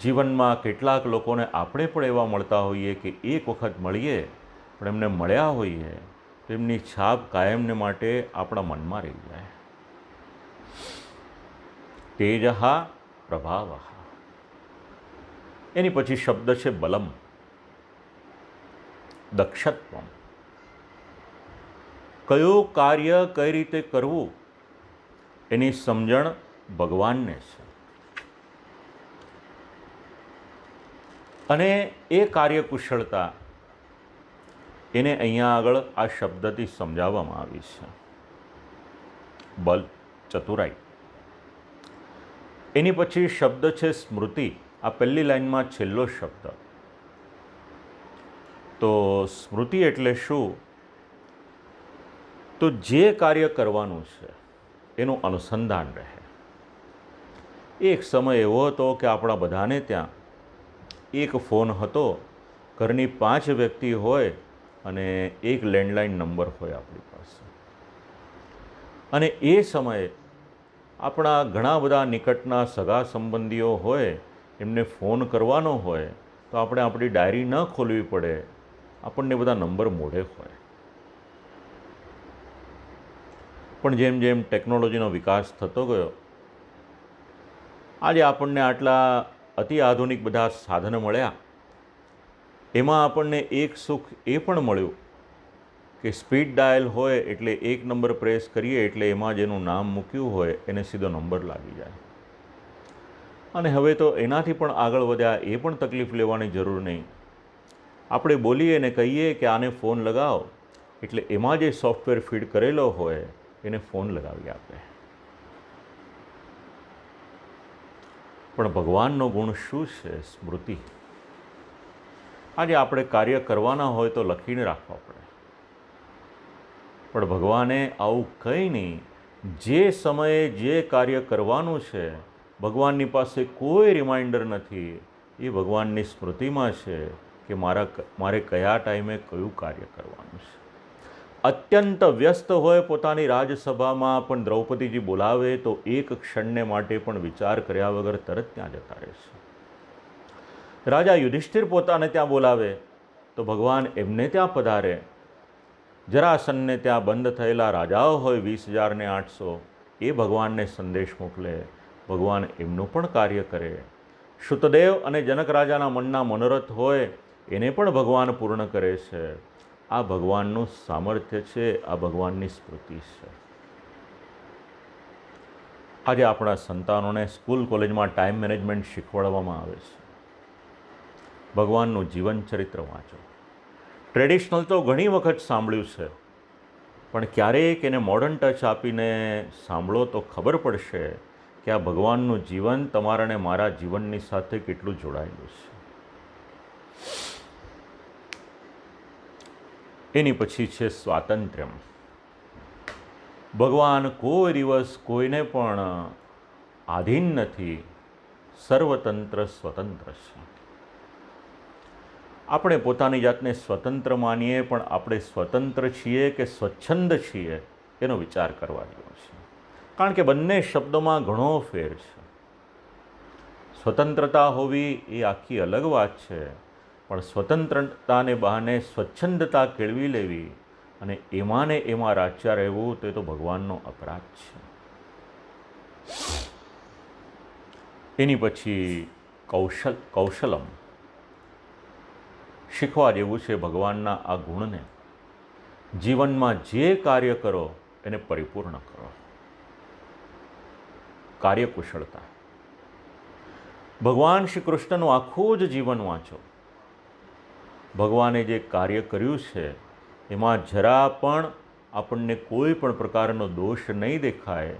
Speaker 1: જીવનમાં કેટલાક લોકોને આપણે પણ એવા મળતા હોઈએ કે એક વખત મળીએ, પણ એમને મળ્યા હોઈએ તો એમની છાપ કાયમને માટે આપણા મનમાં રહી જાય. તેજઃ પ્રભાવઃ. એની પછી શબ્દ છે બલમ, દક્ષત્વમ. કયું કાર્ય કઈ રીતે કરવું એની સમજણ ભગવાનને છે, અને એ કાર્યકુશળતા એને અહીંયા આગળ આ શબ્દથી સમજાવવામાં આવી છે. બલ, ચતુરાઈ. એની પછી શબ્દ છે સ્મૃતિ. આ પહેલી લાઈનમાં છેલ્લો શબ્દ. તો સ્મૃતિ એટલે શું? તો જે કાર્ય કરવાનું છે એનું અનુસંધાન રહે. એક સમય એવો હતો કે આપણા બધાને ત્યાં એક ફોન હતો. ઘરની 5 વ્યક્તિ હોય અને એક લેન્ડલાઇન નંબર હોય આપણી પાસે. અને એ સમયે આપણા ઘણા બધા નિકટના સગા સંબંધીઓ હોય, એમને ફોન કરવાનો હોય તો આપણે આપણી ડાયરી ન ખોલવી પડે, આપણને બધા નંબર મોઢે હોય. પણ જેમ જેમ ટેકનોલોજીનો વિકાસ થતો ગયો, આજે આપણને આટલા અતિ આધુનિક બધા સાધનો મળ્યા. એમાં આપણને એક સુખ એ પણ મળ્યું કે સ્પીડ ડાયલ હોય એટલે એક નંબર પ્રેસ કરીએ એટલે એમાં જેનું નામ મૂક્યું હોય એને સીધો નંબર લાગી જાય. અને હવે તો એનાથી પણ આગળ વધ્યા, એ પણ તકલીફ લેવાની જરૂર નહીં. આપણે બોલીએ ને કહીએ કે આને ફોન લગાવો એટલે એમાં જે સોફ્ટવેર ફીડ કરેલો હોય એને ફોન લગાવી આપે. પણ ભગવાનનો ગુણ શું છે? સ્મૃતિ. આજે આપણે કાર્ય કરવાના હોય તો લખીને રાખવા પડે, પણ ભગવાને આવું કંઈ નહીં. જે સમયે જે કાર્ય કરવાનું છે, ભગવાનની પાસે કોઈ રિમાઇન્ડર નથી. એ ભગવાનની સ્મૃતિમાં છે કે મારે કયા ટાઈમે કયું કાર્ય કરવાનું છે. અત્યંત વ્યસ્ત હોય પોતાની રાજસભામાં, પણ દ્રૌપદીજી બોલાવે તો એક ક્ષણને માટે પણ વિચાર કર્યા વગર તરત ત્યાં જતા રહેશે. રાજા યુધિષ્ઠિર પોતાને ત્યાં બોલાવે તો ભગવાન એમને ત્યાં પધારે. જરાસનને ત્યાં બંધ થયેલા રાજાઓ હોય 20,800, એ ભગવાનને સંદેશ મોકલે. ભગવાન એમનું પણ કાર્ય કરે. શુતદેવ અને જનક રાજાના મનના મનોરથ હોય એને પણ ભગવાન પૂર્ણ કરે છે. આ ભગવાનનું સામર્થ્ય છે, આ ભગવાનની સ્મૃતિ છે. આજે આપણા સંતાનોને સ્કૂલ કોલેજમાં ટાઈમ મેનેજમેન્ટ શીખવાડવામાં આવે છે. ભગવાનનું જીવન ચરિત્ર વાંચો. ટ્રેડિશનલ તો ઘણી વખત સાંભળ્યું છે, પણ ક્યારેક એને મોડર્ન ટચ આપીને સાંભળો તો ખબર પડશે કે આ ભગવાનનું જીવન તમારા અને મારા જીવનની સાથે કેટલું જોડાયેલું છે. એની પછી છે સ્વાતંત્ર્યમ. ભગવાન કોઈ દિવસ કોઈને પણ આધીન નથી, સર્વતંત્ર સ્વતંત્ર છે. આપણે પોતાની જાતને સ્વતંત્ર માનીએ, પણ આપણે સ્વતંત્ર છીએ કે સ્વચ્છંદ છીએ એનો વિચાર કરવા જેવો છે. કારણ કે બંને શબ્દોમાં ઘણો ફેર છે. સ્વતંત્રતા હોવી એ આખી અલગ વાત છે, પણ સ્વતંત્રતાને બહાને સ્વચ્છંદતા કેળવી લેવી અને એમાં ને એમાં રાચ્યા રહેવું તે તો ભગવાનનો અપરાધ છે. એની પછી કૌશલમ. શીખવા જેવું છે ભગવાનના આ ગુણને. જીવનમાં જે કાર્ય કરો એને પરિપૂર્ણ કરો. કાર્યકુશળતા. ભગવાન શ્રી કૃષ્ણનું આખું જ જીવન વાંચો. ભગવાને જે કાર્ય કર્યું છે એમાં જરા પણ આપણને કોઈ પણ પ્રકારનો દોષ નહીં દેખાય.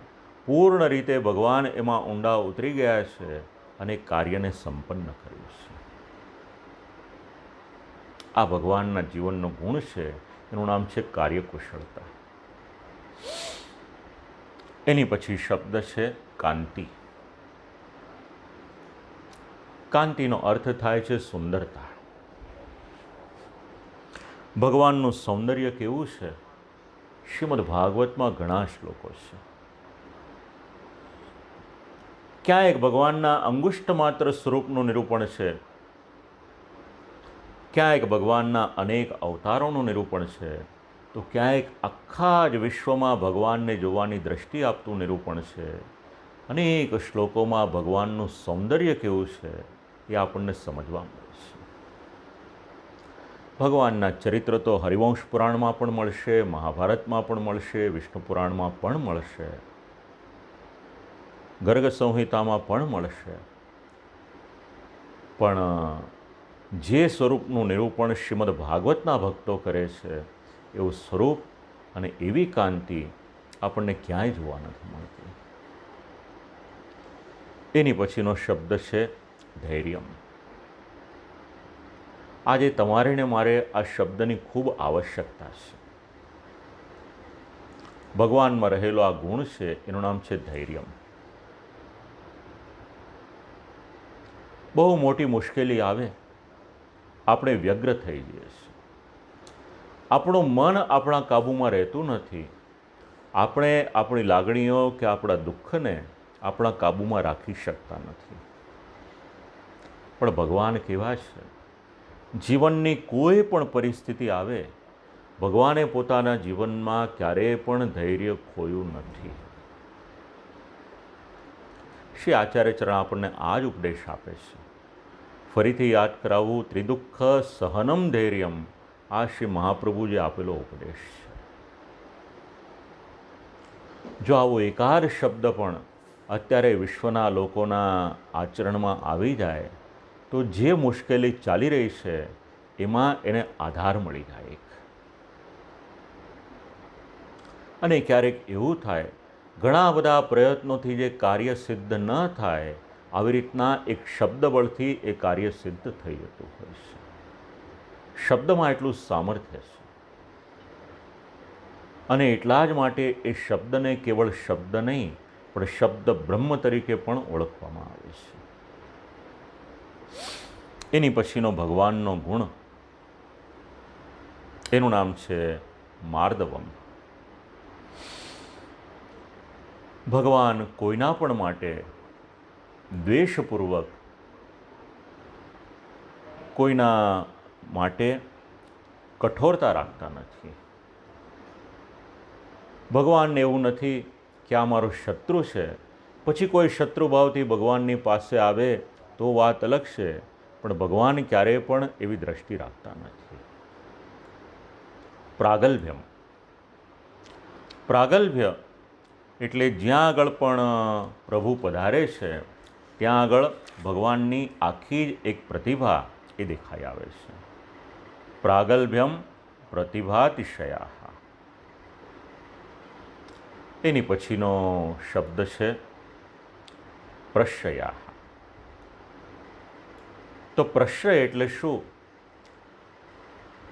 Speaker 1: પૂર્ણ રીતે ભગવાન એમાં ઊંડા ઉતરી ગયા છે અને કાર્યને સંપન્ન કર્યું છે. આ ભગવાનના જીવનનો ગુણ છે, એનું નામ છે કાર્યકુશળતા. એની પછી શબ્દ છે કાંતિ. કાંતિનો અર્થ થાય છે સુંદરતા. ભગવાનનું સૌંદર્ય કેવું છે? શ્રીમદ ભાગવતમાં ઘણા શ્લોકો છે. ક્યાંક ભગવાનના અંગુષ્ઠ માત્ર સ્વરૂપનું નિરૂપણ છે, ક્યાંક ભગવાનના અનેક અવતારોનું નિરૂપણ છે, તો ક્યાંક આખા જ વિશ્વમાં ભગવાનને જોવાની દ્રષ્ટિ આપતું નિરૂપણ છે. અનેક શ્લોકોમાં ભગવાનનું સૌંદર્ય કેવું છે એ આપણને સમજવા મળે છે. ભગવાનના ચરિત્ર તો હરિવંશ પુરાણમાં પણ મળશે, મહાભારતમાં પણ મળશે, વિષ્ણુ પુરાણમાં પણ મળશે, ગર્ગ સંહિતામાં પણ મળશે. પણ જે સ્વરૂપનું નિરૂપણ શ્રીમદ ભાગવતના ભક્તો કરે છે એવું સ્વરૂપ અને એવી કાંતિ આપણને ક્યાંય જોવા નથી મળતી. એની પછીનો શબ્દ છે ધૈર્યમ. આજે તમારે ને મારે આ શબ્દની ખૂબ આવશ્યકતા છે. ભગવાનમાં રહેલો આ ગુણ છે, એનું નામ છે ધૈર્યમ. બહુ મોટી મુશ્કેલી આવે, આપણે વ્યગ્ર થઈ જઈએ છીએ. આપણું મન આપણા કાબૂમાં રહેતું નથી. આપણે આપણી લાગણીઓ કે આપણા દુઃખને આપણા કાબૂમાં રાખી શકતા નથી. પણ ભગવાન કેવા છે? જીવનની કોઈ પણ પરિસ્થિતિ આવે, ભગવાને પોતાના જીવનમાં ક્યારેય પણ ધૈર્ય ખોયું નથી. શ્રી આચાર્ય ચરણ આપણને આ જ ઉપદેશ આપે છે. ફરીથી યાદ કરાવવું, ત્રિદુઃખ સહનમ ધૈર્યમ, આ શ્રી મહાપ્રભુએ આપેલો ઉપદેશ છે. જો આવો એકાદ શબ્દ પણ અત્યારે વિશ્વના લોકોના આચરણમાં આવી જાય તો જે મુશ્કેલી ચાલી રહી છે એમાં એને આધાર મળી જાય. અને ક્યારેક એવું થાય, ઘણા બધા પ્રયત્નોથી જે કાર્ય સિદ્ધ ન થાય, આવી રીતના એક શબ્દ બળથી એ કાર્ય સિદ્ધ થઈ જતું હોય છે. શબ્દમાં એટલું સામર્થ્ય છે અને એટલા જ માટે એ શબ્દને કેવળ શબ્દ નહીં પણ શબ્દ બ્રહ્મ તરીકે પણ ઓળખવામાં આવે છે. એની પછીનો ભગવાનનો ગુણ, એનું નામ છે માર્દવમ. ભગવાન કોઈના પણ માટે દ્વેષપૂર્વક, કોઈના માટે કઠોરતા રાખતા નથી. ભગવાનને એવું નથી કે આ મારો શત્રુ છે, પછી કોઈ શત્રુભાવથી ભગવાનની પાસે આવે તો વાત અલગ છે, પણ ભગવાન ક્યારેય પણ એવી દ્રષ્ટિ રાખતા નથી. પ્રાગલ્ભ્યમ. પ્રાગલ્ભ્ય એટલે જ્યાં આગળ પણ પ્રભુ પધારે છે ત્યાં આગળ ભગવાનની આખી જ એક પ્રતિભા એ દેખાઈ આવે છે. પ્રાગલ્ભ્યમ પ્રતિભાતિશયા. એની પછીનો શબ્દ છે પ્રશ્રયા. તો પ્રશ્રય એટલે શું?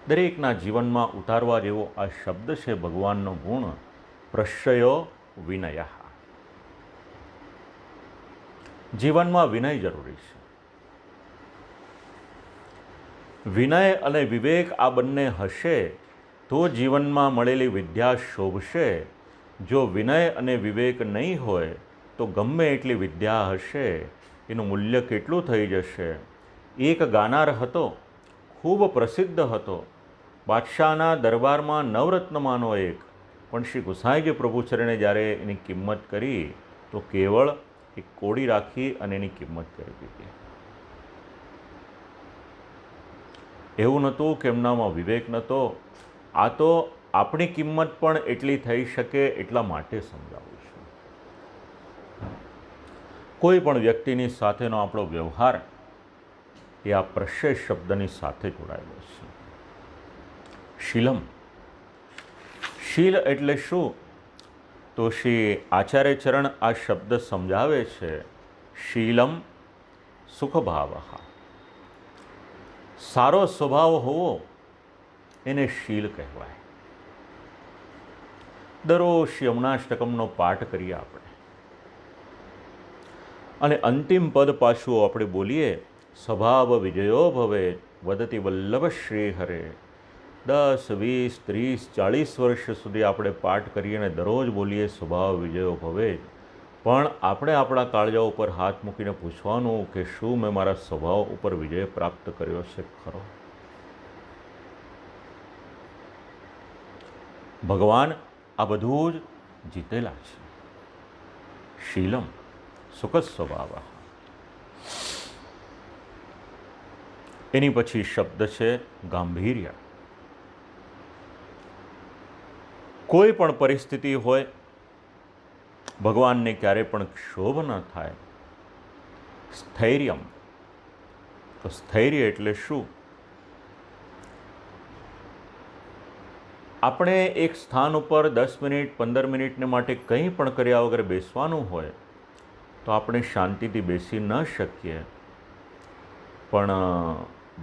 Speaker 1: દરેકના જીવનમાં ઉતારવા જેવો આ શબ્દ છે ભગવાનનો ગુણ, પ્રશ્રયો વિનય. જીવનમાં વિનય જરૂરી છે. વિનય અને વિવેક આ બંને હશે તો જીવનમાં મળેલી વિદ્યા શોભશે. જો વિનય અને વિવેક નહીં હોય તો ગમે એટલી વિદ્યા હશે એનું મૂલ્ય કેટલું થઈ જશે. એક ગાનાર હતો, ખૂબ પ્રસિદ્ધ હતો, બાદશાહના દરબારમાં નવરત્નમાંનો એક, પણ શ્રી ગુસાઈજી પ્રભુચરણે જ્યારે એની કિંમત કરી તો કેવળ એક કોડી રાખી અને એની કિંમત કરી દીધી. એવું નહોતું કે એમનામાં વિવેક નહોતો. આ તો આપણી કિંમત પણ એટલી થઈ શકે એટલા માટે સમજાવું છું. કોઈ પણ વ્યક્તિની સાથેનો આપણો વ્યવહાર એ આ પ્રશ્ય શબ્દની સાથે જોડાયેલો છે. શીલમ, શીલ એટલે શું? તો શ્રી આચાર્ય ચરણ આ શબ્દ સમજાવે છે. શીલમ સુખભાવ, સારો સ્વભાવ હોવો એને શીલ કહેવાય. દરરોજ યમુનાષ્ટકમનો પાઠ કરીએ આપણે, અને અંતિમ પદ પાછું આપણે બોલીએ, સ્વભાવ વિજયો ભવે વદતિ વલ્લભ શ્રી હરે. 10, 20, 30, 40 વર્ષ સુધી આપણે પાઠ કરીએ અને દરરોજ બોલીએ સ્વભાવ વિજયો ભવે, પણ આપણે આપણા કાળજા ઉપર હાથ મૂકીને પૂછવાનું કે શું મેં મારા સ્વભાવ ઉપર વિજય પ્રાપ્ત કર્યો છે ખરો? ભગવાન આ બધું જ જીતેલા છે. શીલમ સુખ સ્વભાવ. એની પછી શબ્દ છે ગાંભીર્ય. કોઈ પણ પરિસ્થિતિ હોય, ભગવાનને ક્યારે પણ ક્ષોભ ન થાય. સ્થૈર્યમ, તો સ્થૈર્ય એટલે શું? આપણે એક સ્થાન ઉપર 10 મિનિટ 15 મિનિટને માટે કંઈ પણ કર્યા વગર બેસવાનું હોય તો આપણે શાંતિથી બેસી ન શકીએ. પણ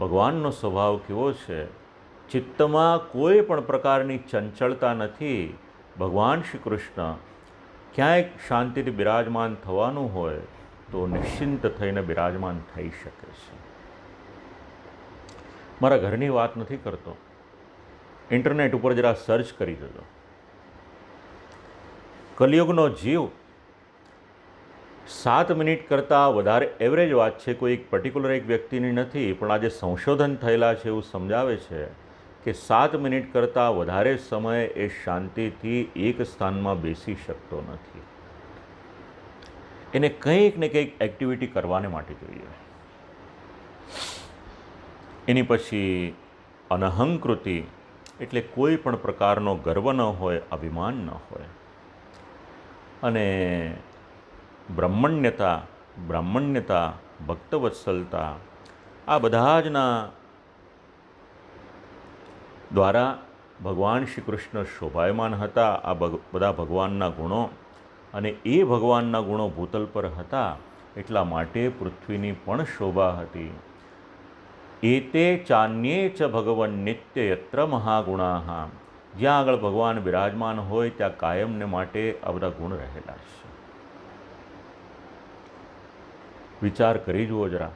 Speaker 1: ભગવાનનો સ્વભાવ કેવો છે? ચિત્તમાં કોઈ પણ પ્રકારની ચંચળતા નથી. ભગવાન શ્રી કૃષ્ણ ક્યાંય શાંતિથી બિરાજમાન થવાનું હોય તો નિશ્ચિંત થઈને બિરાજમાન થઈ શકે છે. મારા ઘરની વાત નથી કરતો, ઇન્ટરનેટ ઉપર જરા સર્ચ કરી દેજો. કલિયુગનો જીવ 7 મિનિટ કરતાં વધારે એવરેજ વાત છે, કોઈ એક પર્ટિક્યુલર એક વ્યક્તિની નથી, પણ આજે સંશોધન થયેલા છે એવું સમજાવે છે કે 7 મિનિટ કરતાં વધારે સમય એ શાંતિથી એક સ્થાનમાં બેસી શકતો નથી. એને કંઈક ને કંઈક એક્ટિવિટી કરવાને માટે જોઈએ. એની પછી અનહંકૃતિ, એટલે કોઈ પણ પ્રકારનો ગર્વ ન હોય, અભિમાન ન હોય. અને બ્રાહ્મણ્યતા, ભક્તવત્સલતા, આ બધા જના દ્વારા ભગવાન શ્રી કૃષ્ણ શોભાયમાન હતા. આ બધા ભગવાનના ગુણો, અને એ ભગવાનના ગુણો ભૂતલ પર હતા એટલા માટે પૃથ્વીની પણ શોભા હતી. એતે ચાન્યે ચ ભગવન નિત્ય યત્ર મહાગુણાઃ. જ્યાં આગળ ભગવાન બિરાજમાન હોય ત્યાં કાયમને માટે આ બધા ગુણ રહેલા છે. વિચાર કરી જુઓ જરા.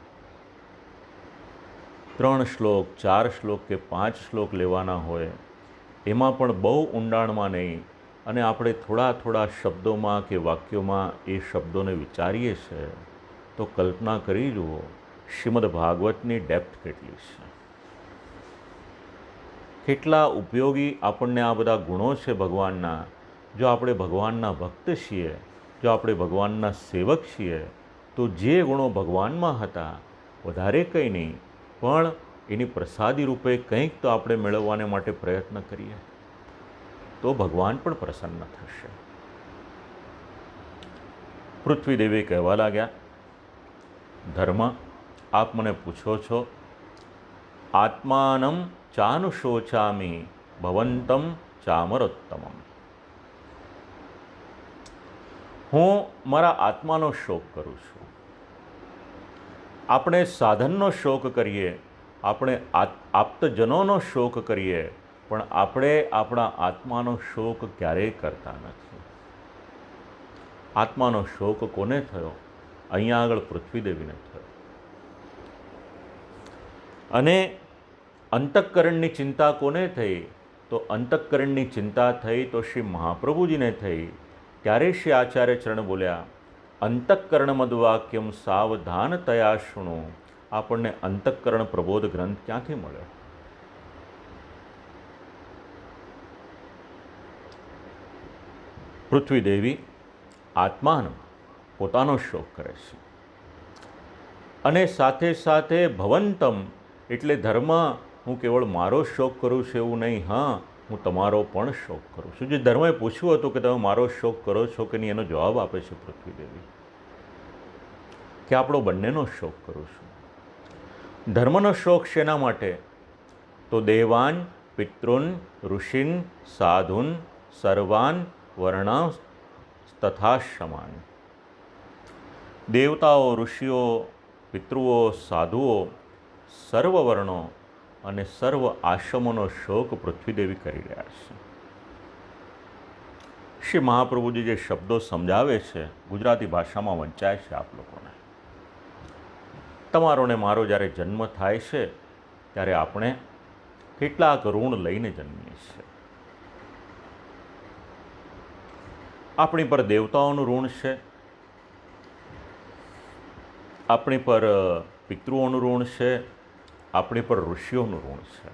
Speaker 1: 3 શ્લોક 4 શ્લોક કે 5 શ્લોક લેવાના હોય, એમાં પણ બહુ ઊંડાણમાં નહીં, અને આપણે થોડા થોડા શબ્દોમાં કે વાક્યોમાં એ શબ્દોને વિચારીએ છીએ તો કલ્પના કરી જુઓ શ્રીમદ ભાગવતની ડેપ્થ કેટલી છે. કેટલા ઉપયોગી આપણને આ બધા ગુણો છે ભગવાનના. જો આપણે ભગવાનના ભક્ત છીએ, જો આપણે ભગવાનના સેવક છીએ, તો જે ગુણો ભગવાનમાં હતા, વધારે કંઈ નહીં, પણ એની પ્રસાદી રૂપે કંઈક તો આપણે મેળવવાને માટે પ્રયત્ન કરીએ તો ભગવાન પણ પ્રસન્ન થશે. પૃથ્વીદેવી કહેવા લાગ્યા, ધર્મ, આપ મને પૂછો છો, આત્માનમ ચાનુશોચામી ભવંતમ ચામરોત્તમમ. હું મારા આત્માનો શોક કરું છું. આપણે સાધનનો શોક કરીએ, આપણે આપ્તજનોનો શોક કરીએ, પણ આપણે આપણા આત્માનો શોક ક્યારેય કરતા નથી. આત્માનો શોક કોને થયો? અહીંયા આગળ પૃથ્વીદેવીને થયો. અને અંતઃકરણની ચિંતા કોને થઈ? તો અંતઃકરણની ચિંતા થઈ તો શ્રી મહાપ્રભુજીને થઈ. ત્યારે શ્રી આચાર્ય ચરણ બોલ્યા, અંતઃકરણમદ્વાક્યમ સાવધાનતયા શૃણુ. આપણને અંતઃકરણ પ્રબોધ ગ્રંથ ક્યાંથી મળ્યો? પૃથ્વીદેવી આત્માનો પોતાનો શોક કરે છે, અને સાથે સાથે ભવંતમ એટલે ધર્મ, હું કેવળ મારો શોક કરું છું એવું નહીં, હા, હું તમારો પણ શોક કરું છું. જે ધર્મએ પૂછ્યું હતું કે તમે મારો શોક કરો છો કે નહીં, એનો જવાબ આપે છે પૃથ્વીદેવી. કે આપણો બંનેનો શોક કરું છું. ધર્મનો શોક શેના માટે? તો દેવાન પિતૃન ઋષિન સાધુન સર્વાન વર્ણ તથાશ્રમાન. દેવતાઓ, ઋષિઓ, પિતૃઓ, સાધુઓ, સર્વ વર્ણો અને સર્વ આશ્રમોનો શોક પૃથ્વીદેવી કરી રહ્યા છે. શ્રી મહાપ્રભુજી જે શબ્દો સમજાવે છે ગુજરાતી ભાષામાં વંચાય છે આપ લોકોને. તમારો ને મારો જ્યારે જન્મ થાય છે ત્યારે આપણે કેટલાક ઋણ લઈને જન્મીએ છીએ. આપણી પર દેવતાઓનું ઋણ છે, આપણી પર પિતૃઓનું ઋણ છે, આપણી પર ઋષિઓનું ઋણ છે.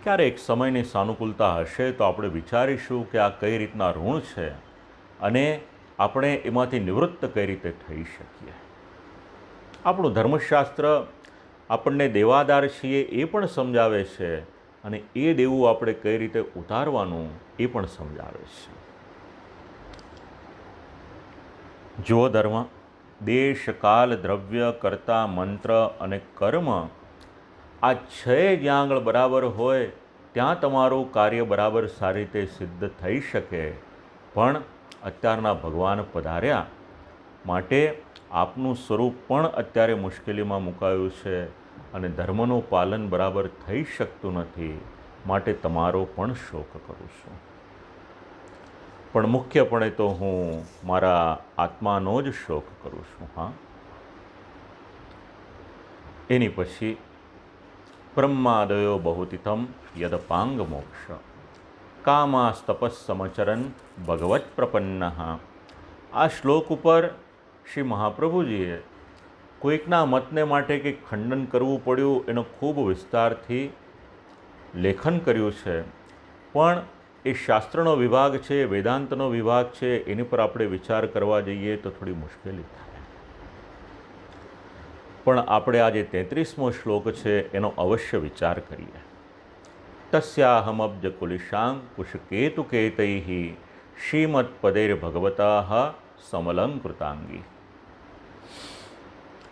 Speaker 1: ક્યારેક સમયની સાનુકૂળતા હશે તો આપણે વિચારીશું કે આ કઈ રીતના ઋણ છે અને આપણે એમાંથી નિવૃત્ત કઈ રીતે થઈ શકીએ. આપણું ધર્મશાસ્ત્ર આપણને દેવાદાર છીએ એ પણ સમજાવે છે અને એ દેવું આપણે કઈ રીતે ઉતારવાનું એ પણ સમજાવે છે. જો ધર્મ, દેશ, કાલ, દ્રવ્ય, કર્તા, મંત્ર અને કર્મ આ છ જ્યાં આગળ બરાબર હોય ત્યાં તમારું કાર્ય બરાબર સારી રીતે સિદ્ધ થઈ શકે. પણ અત્યારના ભગવાન પધાર્યા માટે આપનું સ્વરૂપ પણ અત્યારે મુશ્કેલીમાં મુકાયું છે અને ધર્મનું પાલન બરાબર થઈ શકતું નથી, માટે તમારો પણ શોક કરું છું. પણ મુખ્યપણે તો હું મારા આત્માનો જ શોક કરું છું. હા, એની પછી બ્રહ્માદયો બહુતિથમ યદપાંગ મોક્ષ કામાસ્તપસ્સમચરન ભગવત પ્રપન્ન. આ શ્લોક ઉપર શ્રી મહાપ્રભુજીએ કોઈકના મતને માટે કંઈક ખંડન કરવું પડ્યું એનો ખૂબ વિસ્તારથી લેખન કર્યું છે. પણ એ શાસ્ત્રનો વિભાગ છે, વેદાંતનો વિભાગ છે, એની પર આપણે વિચાર કરવા જઈએ તો થોડી મુશ્કેલી થાય. પણ આપણે આજે 33મો શ્લોક છે એનો અવશ્ય વિચાર કરીએ. તસ્યાહમબ્જ કુલિશાં કુશકેતુકેતૈઃ શ્રીમત્પદેર્ભગવતા સમલંકૃતાંગી.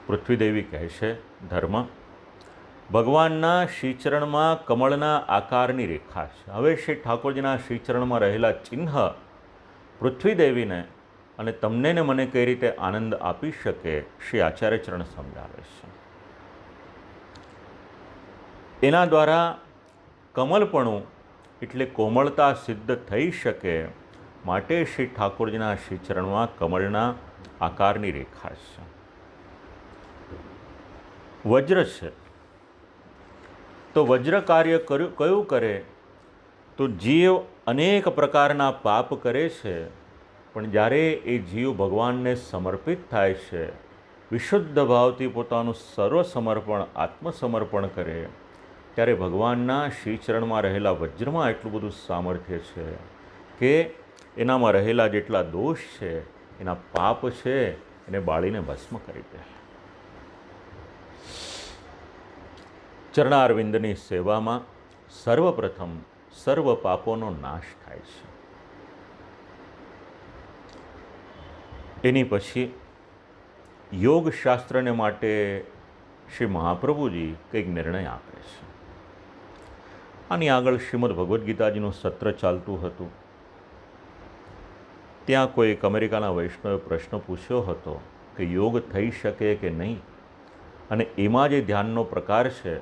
Speaker 1: પૃથ્વીદેવી કહે છે, ધર્મ, ભગવાનના શ્રીચરણમાં કમળના આકારની રેખા છે. હવે શ્રી ઠાકોરજીના શ્રીચરણમાં રહેલા ચિહ્ન પૃથ્વીદેવીને અને તમને ને મને કઈ રીતે આનંદ આપી શકે શ્રી આચાર્યચરણ સમજાવે છે. એના દ્વારા કમલપણું એટલે કોમળતા સિદ્ધ થઈ શકે માટે શ્રી ઠાકોરજીના શ્રીચરણમાં કમળના આકારની રેખા છે. વજ્ર છે તો વજ્ર કાર્ય કયું કરે? તો જીવ અનેક પ્રકારના પાપ કરે છે, પણ જ્યારે એ જીવ ભગવાનને સમર્પિત થાય છે, વિશુદ્ધ ભાવથી પોતાનું સર્વસમર્પણ, આત્મસમર્પણ કરે, ત્યારે ભગવાનના શ્રીચરણમાં રહેલા વજ્રમાં એટલું બધું સામર્થ્ય છે કે એનામાં રહેલા જેટલા દોષ છે, એના પાપ છે, એને બાળીને ભસ્મ કરી દે. ચરણારવિંદની સેવામાં સર્વપ્રથમ સર્વ પાપોનો નાશ થાય છે. એની પછી યોગશાસ્ત્રને માટે શ્રી મહાપ્રભુજી કંઈક નિર્ણય આપે છે. આની આગળ શ્રીમદ ભગવદ્ ગીતાજીનું સત્ર ચાલતું હતું. ત્યાં કોઈ એક અમેરિકાના વૈષ્ણવે પ્રશ્ન પૂછ્યો હતો કે યોગ થઈ શકે કે નહીં, અને એમાં જે ધ્યાનનો પ્રકાર છે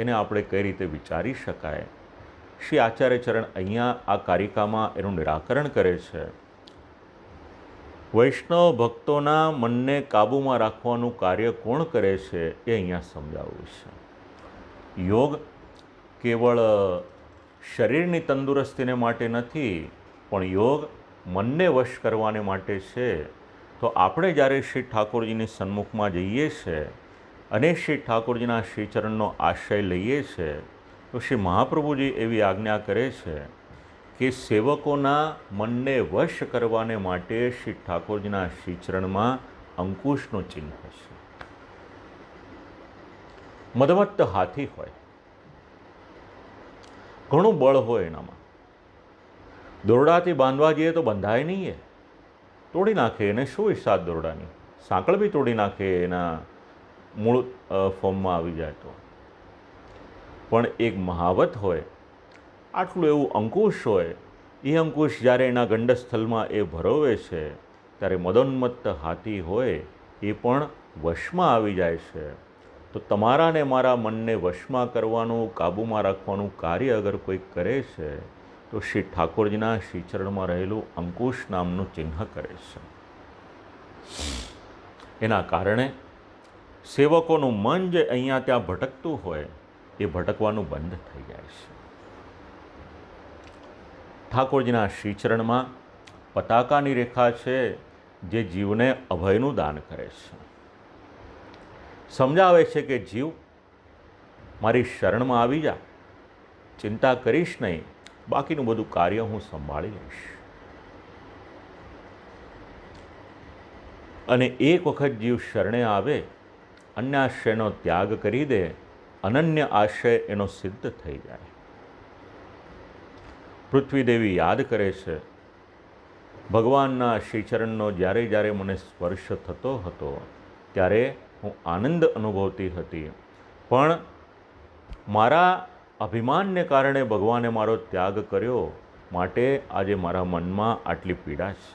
Speaker 1: એને આપણે કઈ રીતે વિચારી શકાય. શ્રી આચાર્યચરણ અહીંયા આ કારિકામાં એનું નિરાકરણ કરે છે. વૈષ્ણવ ભક્તોના મનને કાબૂમાં રાખવાનું કાર્ય કોણ કરે છે એ અહીંયા સમજાવવું છે. યોગ કેવળ શરીરની તંદુરસ્તીને માટે નથી, પણ યોગ મનને વશ કરવાને માટે છે. તો આપણે જ્યારે શ્રી ઠાકોરજીની સન્મુખમાં જઈએ છીએ અને શ્રી ઠાકોરજીના શ્રીચરણનો આશ્રય લઈએ છીએ, તો શ્રી મહાપ્રભુજી એવી આજ્ઞા કરે છે કે સેવકોના મનને વશ કરવાને માટે શ્રી ઠાકોરજીના શ્રીચરણમાં અંકુશનું ચિહ્ન છે. મદમત્ત હાથી હોય, ઘણું બળ હોય એનામાં, દોરડાથી બાંધવા જઈએ તો બંધાય નહીં, એ તોડી નાખે. એને શું હિસાબ દોરડાની? સાંકળ બી તોડી નાખે એના મૂળ ફોર્મમાં આવી જાય તો. પણ એક મહાવત હોય, આટલું એવું અંકુશ હોય, એ અંકુશ જ્યારે એના ગંડસ્થલમાં એ ભરોવે છે ત્યારે મદોન્મત્ત હાથી હોય એ પણ વશમાં આવી જાય છે. તો તમારા ને મારા મનને વશમાં કરવાનું, કાબૂમાં રાખવાનું કાર્ય અગર કોઈ કરે છે તો શ્રી ઠાકોરજીના શ્રીચરણમાં રહેલું અંકુશ નામનું ચિહ્ન કરે છે. એના કારણે સેવકોનું મન જે અહીંયા ત્યાં ભટકતું હોય એ ભટકવાનું બંધ થઈ જાય છે. ઠાકોરજીના શ્રીચરણમાં પતાકાની રેખા છે જે જીવને અભયનું દાન કરે છે. સમજાવે છે કે જીવ મારી શરણમાં આવી જા, ચિંતા કરીશ નહીં, બાકીનું બધું કાર્ય હું સંભાળી લઈશ. અને એક વખત જીવ શરણે આવે, અન્યાશ્રયનો ત્યાગ કરી દે, અનન્ય આશ્રય એનો સિદ્ધ થઈ જાય. પૃથ્વીદેવી યાદ કરે છે, ભગવાનના શ્રીચરણનો જ્યારે જ્યારે મને સ્પર્શ થતો હતો ત્યારે હું આનંદ અનુભવતી હતી, પણ મારા અભિમાનને કારણે ભગવાને મારો ત્યાગ કર્યો, માટે આજે મારા મનમાં આટલી પીડા છે.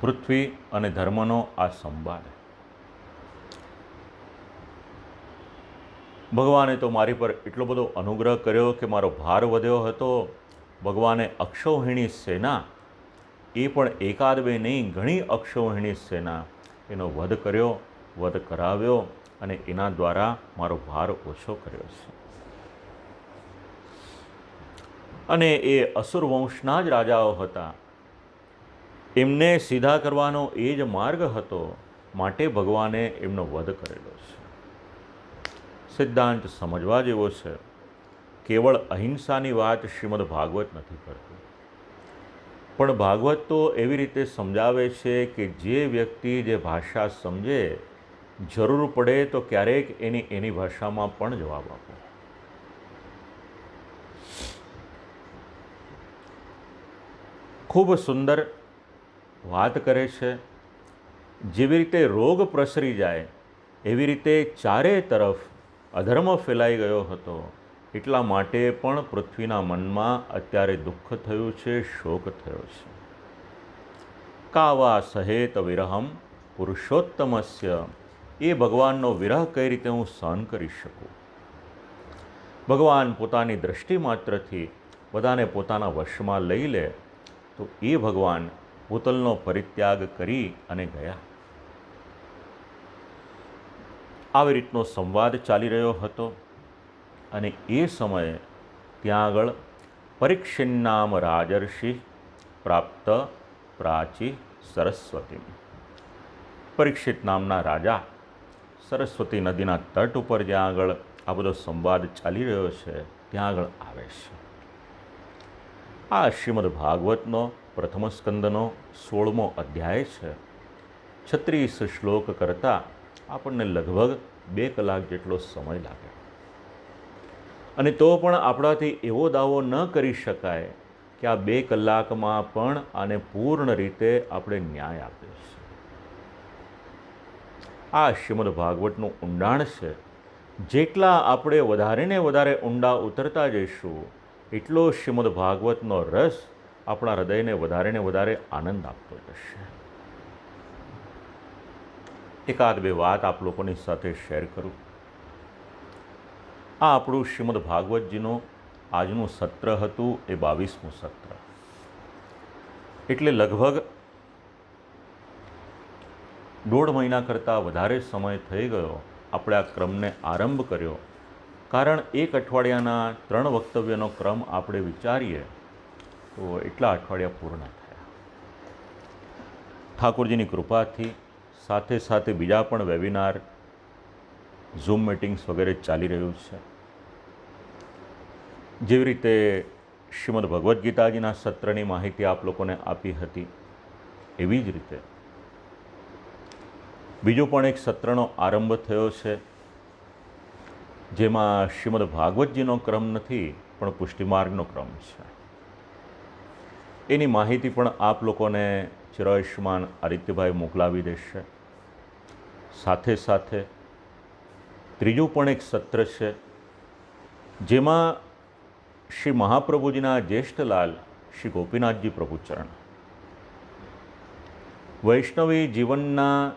Speaker 1: પૃથ્વી અને ધર્મનો આ સંવાદ. ભગવાને તો મારી પર એટલો બધો અનુગ્રહ કર્યો કે મારો ભાર વધ્યો હતો. ભગવાને અક્ષૌહિણી સેના, એ પણ એકાદ બે નહીં, ઘણી અક્ષૌહિણી સેના એનો વધ કર્યો, વધ કરાવ્યો અને એના દ્વારા મારો ભાર ઓછો કર્યો છે. અને એ અસુર વંશના જ રાજાઓ હતા, એમને સીધા કરવાનો એ જ માર્ગ હતો, માટે ભગવાને એમનો વધ કરેલો છે. સિદ્ધાંત સમજવા જેવો છે. કેવળ અહિંસાની વાત શ્રીમદ ભાગવત નથી કરતું, પણ ભાગવત તો એવી રીતે સમજાવે છે કે જે વ્યક્તિ જે ભાષા સમજે, જરૂર પડે તો ક્યારેક એની ભાષામાં પણ જવાબ આપો. ખૂબ સુંદર વાત કરે છે. જેવી રીતે રોગ પ્રસરી જાય એવી રીતે ચારે તરફ અધર્મ ફેલાઈ ગયો હતો, એટલા માટે પણ પૃથ્વીના મનમાં અત્યારે દુઃખ થયું છે, શોક થયો છે. કાવા સહેત વિરહમ પુરુષોત્તમસ્ય, એ ભગવાનનો વિરહ કઈ રીતે હું સહન કરી શકું. ભગવાન પોતાની દ્રષ્ટિ માત્રથી બધાને પોતાના વશમાં લઈ લે તો એ ભગવાન ભૂતલનો પરિત્યાગ કરી અને ગયા. આવી રીતનો સંવાદ ચાલી રહ્યો હતો અને એ સમયે ત્યાં આગળ પરીક્ષિત નામ રાજર્ષિ પ્રાપ્ત પ્રાચી સરસ્વતી. પરીક્ષિત નામના રાજા સરસ્વતી નદીના તટ ઉપર જ્યાં આગળ આ બધો સંવાદ ચાલી રહ્યો છે ત્યાં આગળ આવે છે. આ શ્રીમદ ભાગવતનો પ્રથમ સ્કંદનો 16મો અધ્યાય છે. 36 શ્લોક કરતાં આપણને લગભગ 2 કલાક જેટલો સમય લાગે. અને તો પણ આપણાથી એવો દાવો ન કરી શકાય કે આ 2 કલાકમાં પણ આને પૂર્ણ રીતે આપણે ન્યાય આપ્યો છે. આ શ્રીમદ ભાગવતનું ઊંડાણ છે. જેટલા આપણે વધારે ને વધારે ઊંડા ઉતરતા જઈશું એટલો શ્રીમદ ભાગવતનો રસ આપણા હૃદયને વધારે ને વધારે આનંદ આપતો જશે. એકાદ બે વાત આપ લોકોની સાથે શેર કરું. આ આપણું શ્રીમદ ભાગવતજીનું આજનું સત્ર હતું, એ 22મું સત્ર. એટલે લગભગ 1.5 મહિના કરતાં વધારે સમય થઈ ગયો આપણે આ ક્રમને આરંભ કર્યો. કારણ એક અઠવાડિયાના 3 વક્તવ્યનો ક્રમ આપણે વિચારીએ તો એટલા અઠવાડિયા પૂર્ણ થયા. ઠાકોરજીની કૃપાથી સાથે સાથે બીજા પણ વેબિનાર, ઝૂમ મીટિંગ્સ વગેરે ચાલી રહ્યું છે. જેવી રીતે શ્રીમદ ભગવદ્ ગીતાજીના સત્રની માહિતી આપ લોકોને આપી હતી, એવી જ રીતે બીજો પણ એક સત્રનો આરંભ થયો છે, જેમાં શ્રીમદ ભાગવતજીનો ક્રમ નથી પણ પુષ્ટિમાર્ગનો ક્રમ છે. એની માહિતી પણ આપ લોકોને ચિરાયુષ્માન આદિત્યભાઈ મોકલાવી દેશે. સાથે સાથે ત્રીજું પણ એક સત્ર છે જેમાં શ્રી મહાપ્રભુજીના જ્યેષ્ઠલાલ શ્રી ગોપીનાથજી પ્રભુચરણ વૈષ્ણવી જીવનના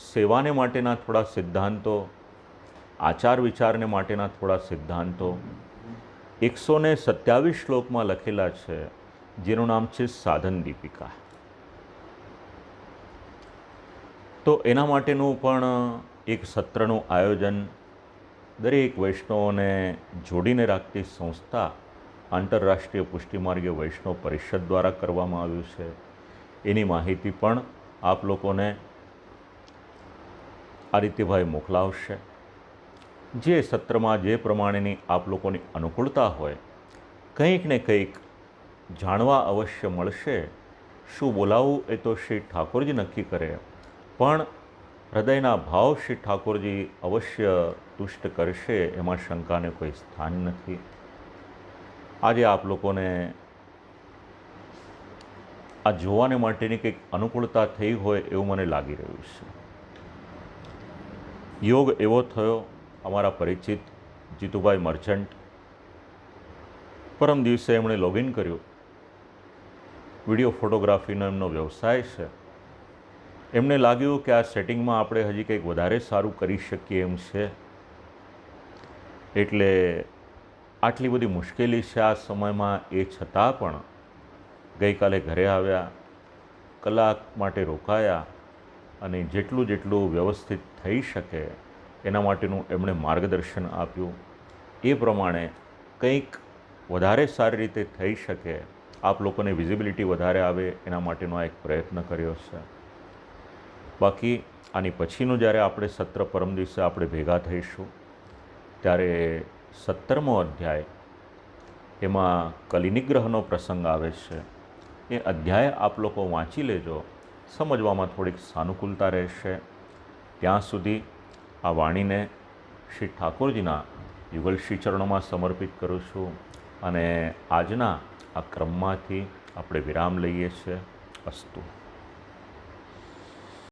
Speaker 1: સેવાને માટેના થોડા સિદ્ધાંતો, આચાર વિચારને માટેના થોડા સિદ્ધાંતો 127 શ્લોકમાં લખેલા છે, જેનું નામ છે સાધન દીપિકા. તો એના માટેનું પણ એક સત્રનું આયોજન દરેક વૈષ્ણવોને જોડીને રાખતી સંસ્થા આંતરરાષ્ટ્રીય પુષ્ટિમાર્ગીય વૈષ્ણવ પરિષદ દ્વારા કરવામાં આવ્યું છે. એની માહિતી પણ આપ લોકોને આદિત્યભાઈ મોકલાવશે. જે સત્રમાં જે પ્રમાણેની આપ લોકોની અનુકૂળતા હોય, કંઈક ને કંઈક જાણવા અવશ્ય મળશે. શું બોલાવવું એ તો શ્રી ઠાકોરજી નક્કી કરે, પણ હૃદયના ભાવ શ્રી ઠાકોરજી અવશ્ય તુષ્ટ કરશે, એમાં શંકાને કોઈ સ્થાન નથી. આજે આપ લોકોને આ જોવાને માટેની કંઈક અનુકૂળતા થઈ હોય એવું મને લાગી રહ્યું છે. યોગ એવો થયો, અમારા પરિચિત જીતુભાઈ મર્ચન્ટ પરમ દિવસે એમણે લોગિન કર્યું. વિડીયો ફોટોગ્રાફીનો એમનો વ્યવસાય છે. એમને લાગ્યું કે આ સેટિંગમાં આપણે હજી કંઈક વધારે સારું કરી શકીએ એમ છે. એટલે આટલી બધી મુશ્કેલી છે આ સમયમાં, એ છતાં પણ ગઈકાલે ઘરે આવ્યા, કલાક માટે રોકાયા અને જેટલું વ્યવસ્થિત થઈ શકે એના માટેનું એમણે માર્ગદર્શન આપ્યું. એ પ્રમાણે કંઈક વધારે સારી રીતે થઈ શકે, આપ લોકોને વિઝિબિલિટી વધારે આવે એના માટેનો આ એક પ્રયત્ન કર્યો છે. બાકી આની પછીનું જ્યારે આપણે સત્ર પરમ દિવસે આપણે ભેગા થઈશું ત્યારે 17મો અધ્યાય, એમાં કલિનિગ્રહનો પ્રસંગ આવે છે. એ અધ્યાય આપ લોકો વાંચી લેજો, સમજવામાં થોડીક સાનુકૂળતા રહેશે. ત્યાં સુધી આ વાણીને શ્રી ઠાકોરજીના યુગલ શ્રી ચરણોમાં સમર્પિત કરું છું અને આજના આ ક્રમમાંથી આપણે વિરામ લઈએ છીએ. અસ્તુ.